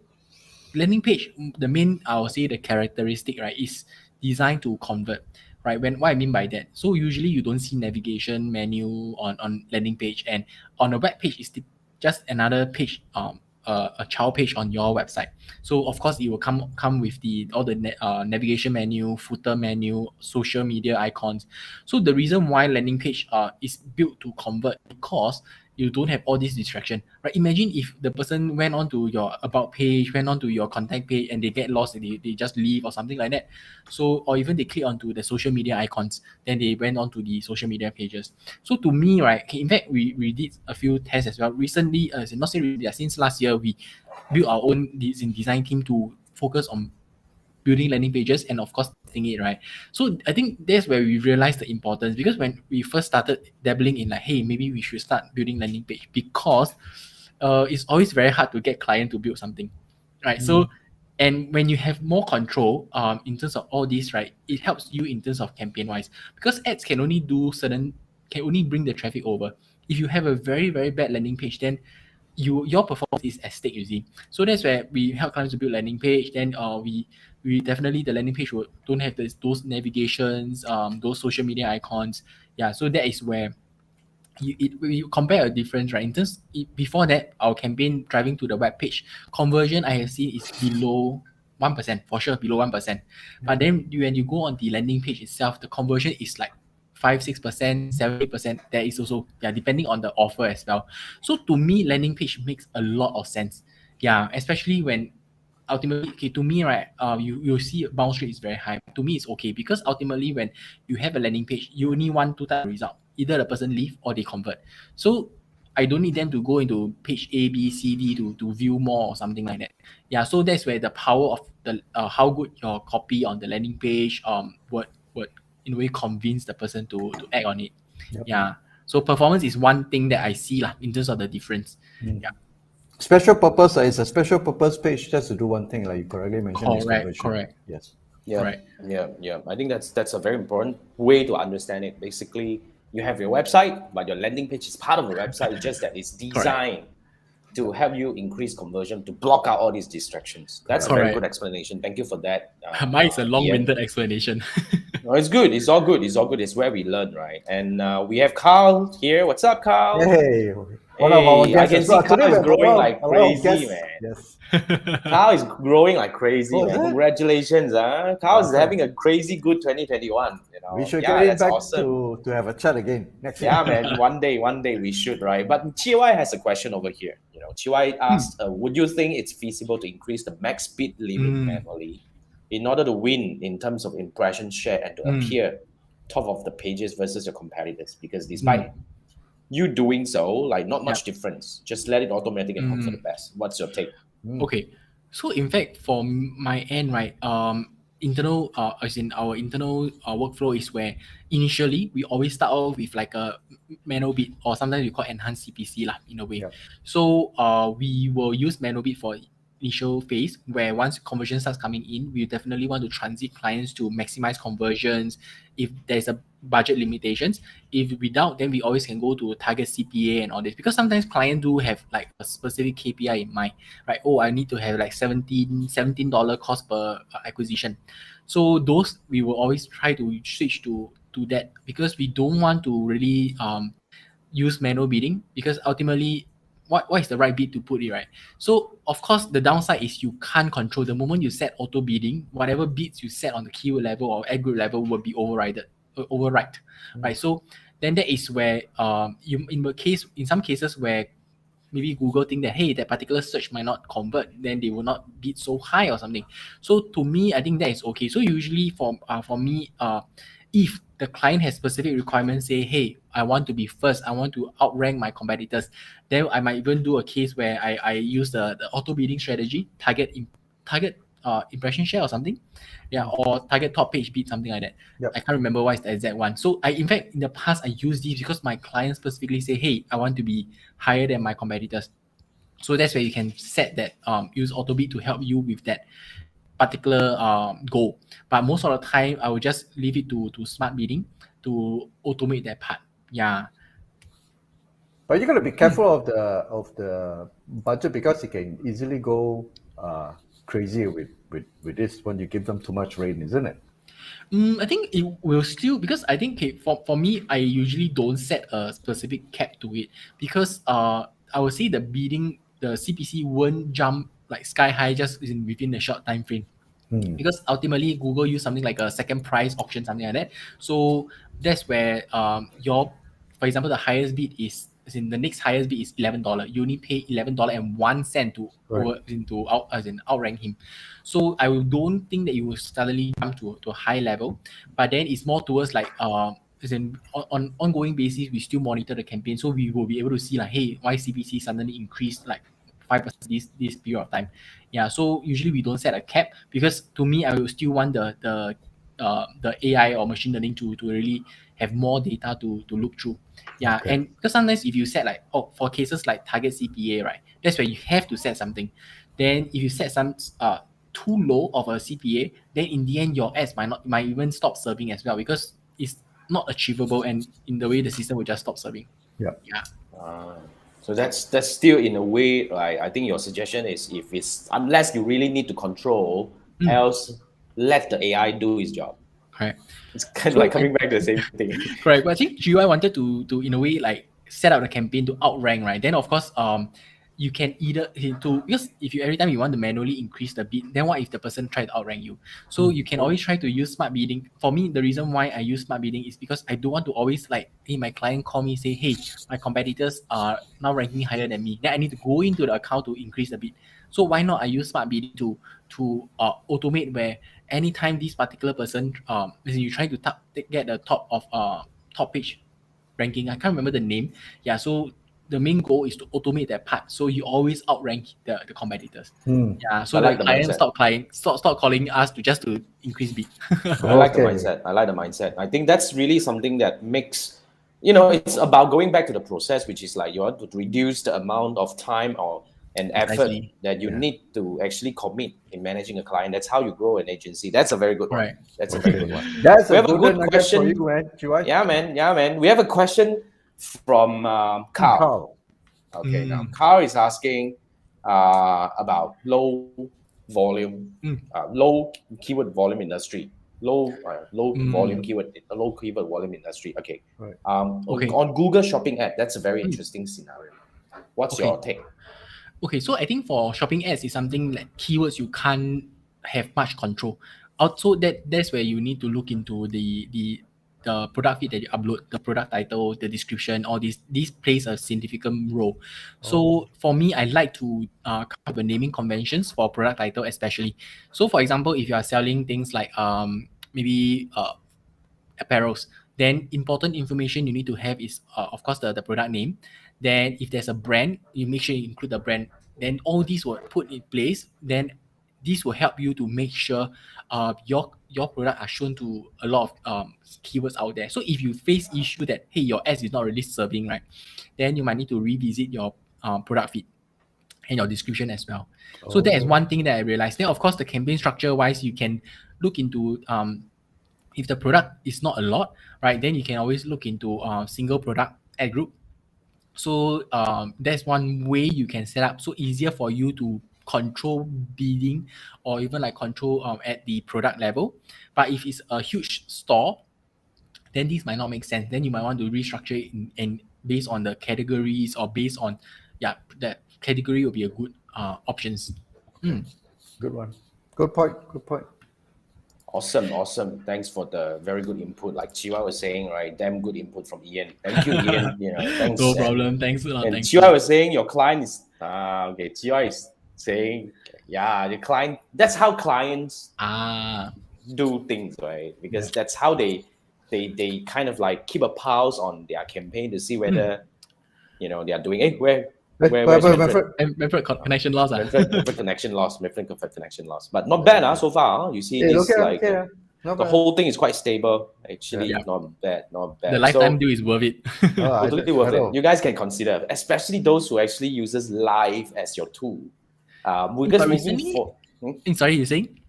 landing page, the main, I would say the characteristic, right, is designed to convert, right? What I mean by that, so usually you don't see navigation menu on landing page, and on a web page, it's just another page, a child page on your website. So of course it will come with all the navigation menu, footer menu, social media icons. So the reason why landing page is built to convert, because you don't have all this distraction, right? Imagine if the person went on to your about page, went on to your contact page, and they get lost and they just leave or something like that. So, or even they click onto the social media icons, then they went on to the social media pages. So to me, right, in fact, we did a few tests as well. Recently, not say recently, since last year, we built our own design team to focus on building landing pages and of course testing it, right? So I think that's where we realized the importance, because when we first started dabbling in like, hey, maybe we should start building landing page, because it's always very hard to get client to build something, right? So, and when you have more control in terms of all this, right, it helps you in terms of campaign wise, because ads can only bring the traffic over. If you have a very, very bad landing page, then your performance is at stake, you see. So that's where we help clients to build landing page. Then we definitely, the landing page don't have those navigations, those social media icons. Yeah, so that is where we compare a difference, right? In terms, before that, our campaign driving to the web page conversion I have seen is below 1%, for sure, below 1%. But then when you go on the landing page itself, the conversion is like 5-6%, 70%. That is also, depending on the offer as well. So to me, landing page makes a lot of sense. Yeah, especially when ultimately, okay, to me, right, you see bounce rate is very high. To me, it's okay, because ultimately when you have a landing page, you only want two types of result. Either the person leave or they convert. So I don't need them to go into page A, B, C, D to view more or something like that. Yeah, so that's where the power of the how good your copy on the landing page would in a way convince the person to act on it. Yep. Yeah. So performance is one thing that I see in terms of the difference. Yeah. Special purpose is a special purpose page just to do one thing, like you correctly mentioned. Correct. Yes. Yeah. Correct. Yeah. I think that's a very important way to understand it. Basically, you have your website, but your landing page is part of the website. It's just that it's designed to help you increase conversion, to block out all these distractions. That's a very good explanation. Thank you for that. Mine is a long-winded explanation. No, it's good. It's all good. It's where we learn, right? And we have Carl here. What's up, Carl? Hey. One of our guests. I can see Carl is growing like crazy, man. Yes. Carl is growing like crazy, man. Congratulations, Carl is having a crazy good 2021. We should get him back awesome. to have a chat again next year. Yeah, man. One day we should, right? But Chiwai has a question over here. Chiwai asked, would you think it's feasible to increase the max bid limit manually in order to win in terms of impression share and to appear top of the pages versus your competitors? Because despite you doing so, like not much difference. Just let it automatic and hope for the best. What's your take? Okay, so in fact, for my end, right, internal, as in our internal workflow is where initially we always start off with like a manual bid, or sometimes we call enhanced CPC lah, in a way. Yep. So we will use manual bid for initial phase, where once conversion starts coming in, we definitely want to transit clients to maximize conversions. If there's a budget limitations, if without, then we always can go to target CPA and all this, because sometimes clients do have like a specific KPI in mind, right? Oh, I need to have like $17 cost per acquisition. So those we will always try to switch to that, because we don't want to really use manual bidding, because ultimately what is the right bid to put it, right? So of course the downside is you can't control. The moment you set auto bidding, whatever bids you set on the keyword level or ad group level will be override, right? So then that is where in some cases where maybe Google think that, hey, that particular search might not convert, then they will not bid so high or something. So to me, I think that is okay. So usually for me, if the client has specific requirements, say, hey, I want to be first, I want to outrank my competitors, then I might even do a case where I use the auto bidding strategy, target impression share or something, or target top page bid, something like that. Yep. I can't remember what is the exact one. So in fact, in the past, I used these because my clients specifically say, hey, I want to be higher than my competitors. So that's where you can set that, use auto bid to help you with that particular goal. But most of the time, I will just leave it to smart bidding to automate that part. Yeah. But you got to be careful of the budget, because it can easily go crazy with this when you give them too much rain, isn't it? I think it will still, because I think, okay, for me, I usually don't set a specific cap to it, because I would say the CPC won't jump like sky high just within a short time frame. Because ultimately Google use something like a second price auction, something like that. So that's where for example, the highest bid is, as in the next highest bid is $11. You only pay $11.01 to outrank him. So I don't think that you will suddenly jump to a high level, but then it's more towards like as in on ongoing basis, we still monitor the campaign, so we will be able to see like, hey, why CPC suddenly increased like 5% this period of time. Yeah, so usually we don't set a cap, because to me, I will still want the AI or machine learning to really have more data to look through. Yeah, Okay. and because sometimes if you set like, for cases like target CPA, right, that's where you have to set something. Then if you set some too low of a CPA, then in the end your ads might even stop serving as well, because it's not achievable, and in the way the system will just stop serving. Yeah. So that's still in a way, like, I think your suggestion is, if it's, unless you really need to control, else let the AI do its job. Correct. It's kind of like coming back to the same thing. Correct. But I think GUI wanted to in a way like set up the campaign to outrank, right? Then of course you can either because if you every time you want to manually increase the bid, then what if the person tried to outrank you? So you can always try to use smart bidding. For me, the reason why I use smart bidding is because I don't want to always like, hey, my client call me, say, hey, my competitors are now ranking higher than me. Then I need to go into the account to increase the bid. So why not I use smart bidding to automate, where anytime this particular person as in you try to get the top page ranking, I can't remember the name. Yeah, so the main goal is to automate that part, so you always outrank the competitors. Yeah, so I like the the client stop calling us just to increase bid. I like the mindset. I like the mindset. I think that's really something that makes, it's about going back to the process, which is like you want to reduce the amount of time and effort Precisely. that you need to actually commit in managing a client. That's how you grow an agency. That's a very good one. Right. That's a very good one. That's We a have a golden good nugget question. for you, man. GY. Yeah, man. We have a question from Carl. Okay, now Carl is asking about low volume, low keyword volume industry, low volume keyword, low keyword volume industry. Okay. Right. On Google Shopping ad, that's a very interesting scenario. What's your take? Okay, so I think for shopping ads is something like keywords you can't have much control. Also, that's where you need to look into the product feed that you upload, the product title, the description, all these plays a significant role. So for me, I like to come up with naming conventions for product title especially. So for example, if you are selling things like maybe apparels, then important information you need to have is of course the product name. Then if there's a brand, you make sure you include the brand. Then all these will put in place. Then this will help you to make sure your product are shown to a lot of keywords out there. So if you face issue that, hey, your ads is not really serving, right, then you might need to revisit your product feed and your description as well. So that is one thing that I realized. Then of course the campaign structure wise, you can look into if the product is not a lot, right, then you can always look into single product ad group. So that's one way you can set up, so easier for you to control bidding or even like control at the product level. But if it's a huge store, then this might not make sense. Then you might want to restructure it and based on the categories, or based on that category will be a good options. Good one. Good point. Awesome. Thanks for the very good input. Like Chiwa was saying, right? Damn good input from Ian. Thank you, Ian. Thanks. No problem. Thanks a lot. And Thanks. Chiwa was saying your client is okay. Chiwa is saying, the client. That's how clients do things, right? Because that's how they kind of like keep a pulse on their campaign to see whether they are doing. Hey, where's Manfred? Manfred connection loss. Manfred connection loss. But not bad, so far. You see, this the whole thing is quite stable. Actually, not bad. The lifetime deal is worth it. Totally worth it. You guys can consider, especially those who actually uses live as your tool. Because sorry, you're saying?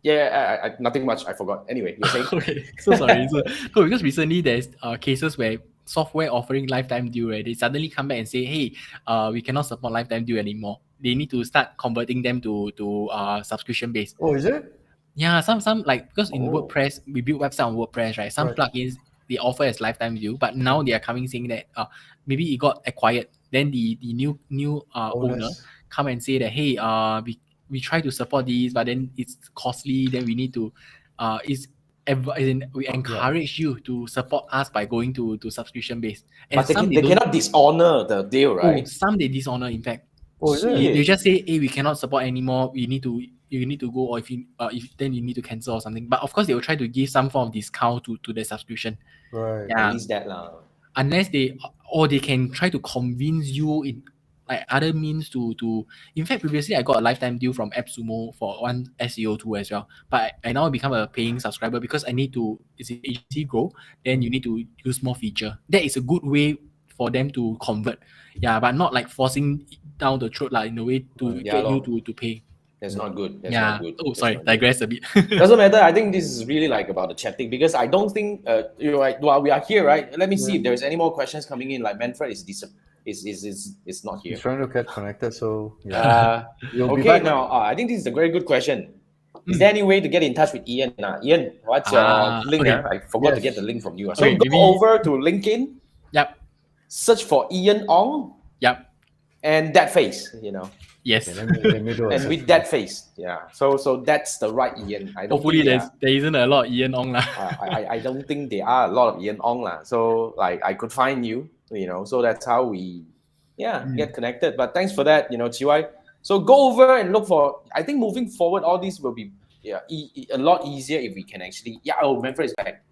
Nothing much. I forgot. Anyway, you're saying. Okay, so sorry. So because recently there's cases where software offering lifetime deal, right? They suddenly come back and say, hey, we cannot support lifetime deal anymore. They need to start converting them to subscription based. Oh, is it? Yeah, some like, because in WordPress, we build website on WordPress, right? Some plugins they offer as lifetime deal, but now they are coming saying that maybe it got acquired. Then the new owner come and say that, hey, we try to support these, but then it's costly. Then we need to we encourage you to support us by going to subscription based. And but they cannot dishonor the deal, right? Some they dishonor, in fact. They just say, hey, we cannot support anymore. You need to go, or if then you need to cancel or something. But of course, they will try to give some form of discount to the subscription. Right. Yeah. At least that lah. Unless they can try to convince you in like other means to. In fact, previously I got a lifetime deal from AppSumo for one SEO tool as well. But I now become a paying subscriber because I need to. It's an agency grow. Then you need to use more feature. That is a good way for them to convert. Yeah, but not like forcing down the throat in a way to get you to pay. That's not good. Not good. Oh, sorry, digress a bit. Doesn't matter. I think this is really like about the chatting because I don't think while we are here, right? Let me see if there's any more questions coming in. Like Manfred is not here. He's trying to get connected, so okay. Now I think this is a very good question. Is there any way to get in touch with Ian? Ian, what's your link? Okay. I forgot to get the link from you. So go over to LinkedIn. Yep. Search for Ian Ong. Yep. And that face, Yes. Let me do and with that face, So that's the right Ian. Hopefully there isn't a lot of Ian Ong lah. I don't think there are a lot of Ian Ong lah. So like I could find you, So that's how we, get connected. But thanks for that, Chiwai. So go over and look for. I think moving forward, all these will be a lot easier if we can actually. Manfred is back.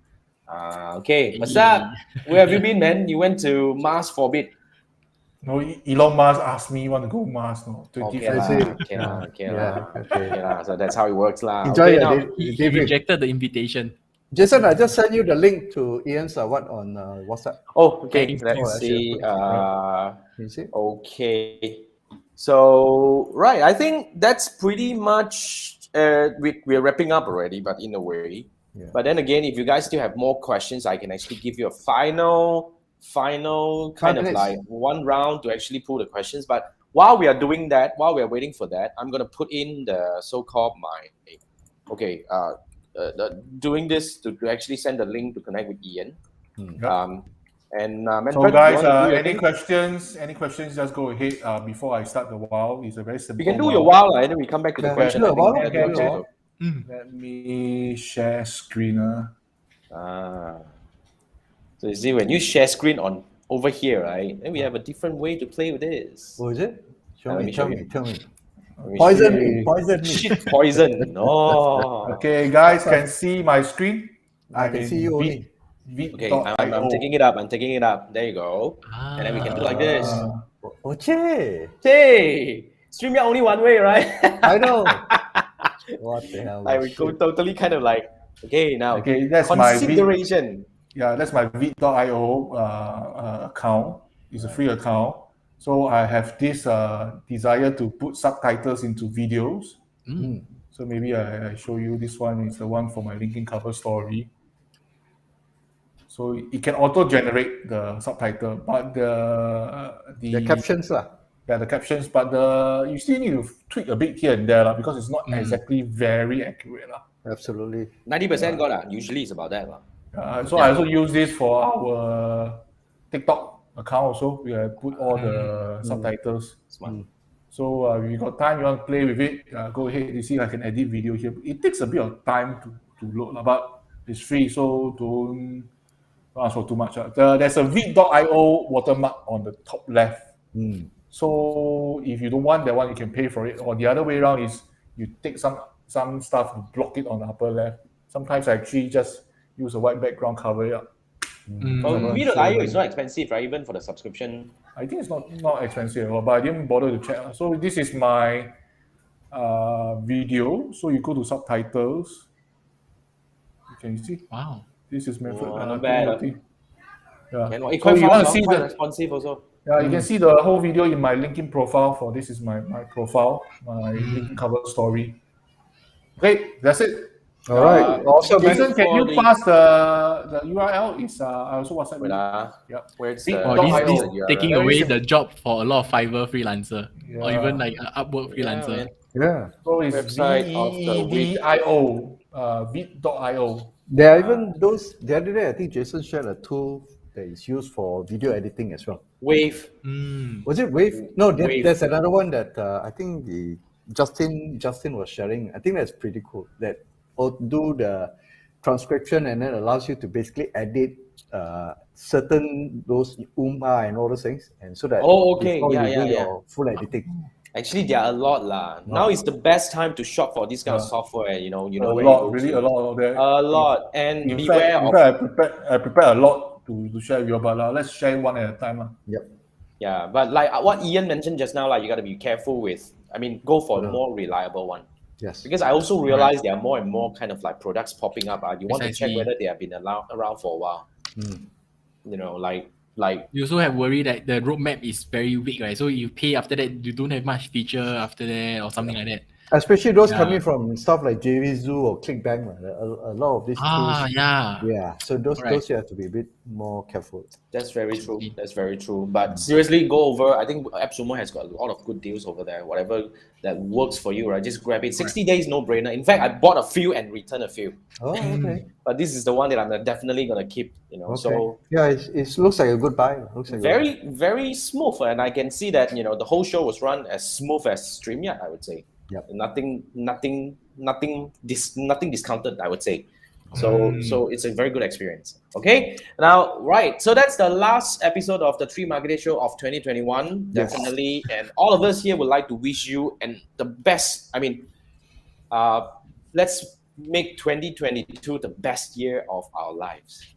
Okay, what's up? Where have you been, man? You went to Mars for a bit. No, Elon Musk asked me want to go Mars. No, 2050. Okay. So that's how it works lah. Enjoy He rejected the invitation. Jason, I just sent you the link to Ian's on WhatsApp. Oh, okay. Let's see. Okay. So right, I think that's pretty much. We're wrapping up already, but in a way. Yeah. But then again, if you guys still have more questions, I can actually give you a final kind of like one round to actually pull the questions. But while we are doing that, while we are waiting for that, I'm going to put in the so-called doing this to actually send the link to connect with Ian. So guys, any questions, just go ahead before I start the wow. It's a very simple. You can do your wow and then we come back to the question. Okay. Let me share screen. So you see, when you share screen on over here, right, then we have a different way to play with this. Oh, is it? Tell me. Poison me. Shit, poison. No. Okay, guys, can see my screen? I can see you only. Okay, I'm taking it up. There you go. And then we can do like this. Hey, StreamYard only one way, right? I know. What the hell? Like we go totally kind of like, that's consideration. That's my vid.io account. It's a free account. So I have this desire to put subtitles into videos. So maybe I show you this one. Is the one for my LinkedIn cover story. So it can auto-generate the subtitle, but the captions lah. Yeah, the captions, but you still need to tweak a bit here and there because it's not exactly very accurate lah. Absolutely. 90% got lah. Usually it's about that lah. I also use this for our TikTok account also. We have put all the subtitles. So if you got time, you want to play with it, go ahead. You see, I can edit video here. It takes a bit of time to load, but it's free, so don't ask for too much. There's a vid.io watermark on the top left. So if you don't want that one, you can pay for it. Or the other way around is you take some stuff to block it on the upper left. Sometimes I actually just use a white background, cover it up. Vid.io is not expensive, right? Even for the subscription. I think it's not expensive at all, but I didn't bother to check. So this is my video. So you go to subtitles. You can see. Wow. This is Manfred. Not bad. Yeah. So you want to see quite responsive also. Yeah, you can see the whole video in my LinkedIn profile. This is my profile, my LinkedIn cover story. Okay, that's it. All right. Also, Jason, can you pass the URL? Is I also WhatsApp you. Yeah. Where's this taking away the job for a lot of Fiverr freelancer or even like Upwork freelancer. Yeah. So it's website of the week. vid.io. There are even those. The other day, I think Jason shared a tool that is used for video editing as well. Wave. Was it Wave? No, Wave. There's another one that I think Justin was sharing. I think that's pretty cool. That do the transcription and then allows you to basically edit certain those and all those things, and so that before you do your full editing. Actually, there are a lot lah. Now is the best time to shop for this kind of software. You know a lot, really a lot there. A lot, and in fact, I prepared a lot to share with you, but let's share one at a time. Yep. Yeah, but like what Ian mentioned just now, like you got to be careful with. I mean, go for a more reliable one. Yes. Because I also realize there are more and more kind of like products popping up. You want to check whether they have been around for a while. You know, like you also have worry that the roadmap is very weak, right? So you pay after that, you don't have much feature after that or something like that. Especially those coming from stuff like JVZoo or ClickBank, right? A lot of these tools. Yeah. So those you have to be a bit more careful. That's very true. That's very true. But seriously, go over. I think AppSumo has got a lot of good deals over there. Whatever that works for you, right? Just grab it. 60 days, no brainer. In fact, I bought a few and returned a few. Oh, okay. But this is the one that I'm definitely gonna keep. You know, Okay. So yeah, it looks like a good buy. Looks like very smooth, and I can see that the whole show was run as smooth as StreamYard. I would say. Yep. Nothing discounted, I would say. So it's a very good experience. Okay. Now, right. So that's the last episode of the Tree Marketing Show of 2021. Yes. Definitely. And all of us here would like to wish you and the best. I mean, let's make 2022 the best year of our lives.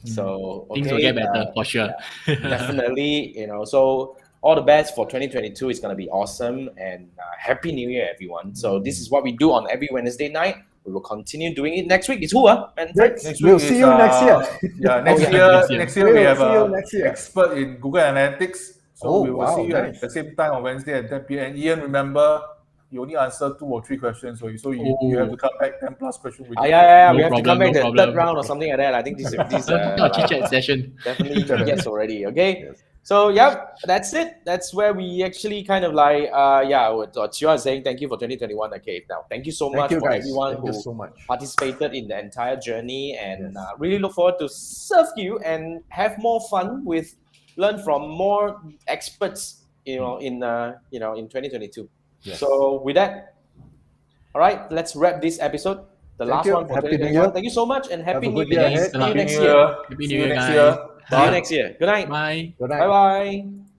So things will get better for sure. Definitely. So all the best for 2022. It's going to be awesome, and Happy New Year, everyone. So this is what we do on every Wednesday night. We will continue doing it. Next week is who? We'll see you next year. Yeah, next year we have an expert in Google Analytics. So we will see you at the same time on Wednesday at 10 p.m. And Ian, remember, you only answer 2 or 3 questions, so you have to come back 10 plus questions. We have to come back the third round or something like that. I think this chit-chat session definitely yes already. Okay. Yes. So that's it. That's where we actually kind of like what Chua is saying. Thank you for 2021. Okay, now thank you so much for everyone who participated in the entire journey, and really look forward to serve you and have more fun with learn from more experts. In 2022. Yes. So with that, all right, let's wrap this episode. The last one for 2021. Thank you so much, and Happy New Year. See you next year. Happy New Year, guys. See you next year. Good night. Bye. Good night. Bye-bye.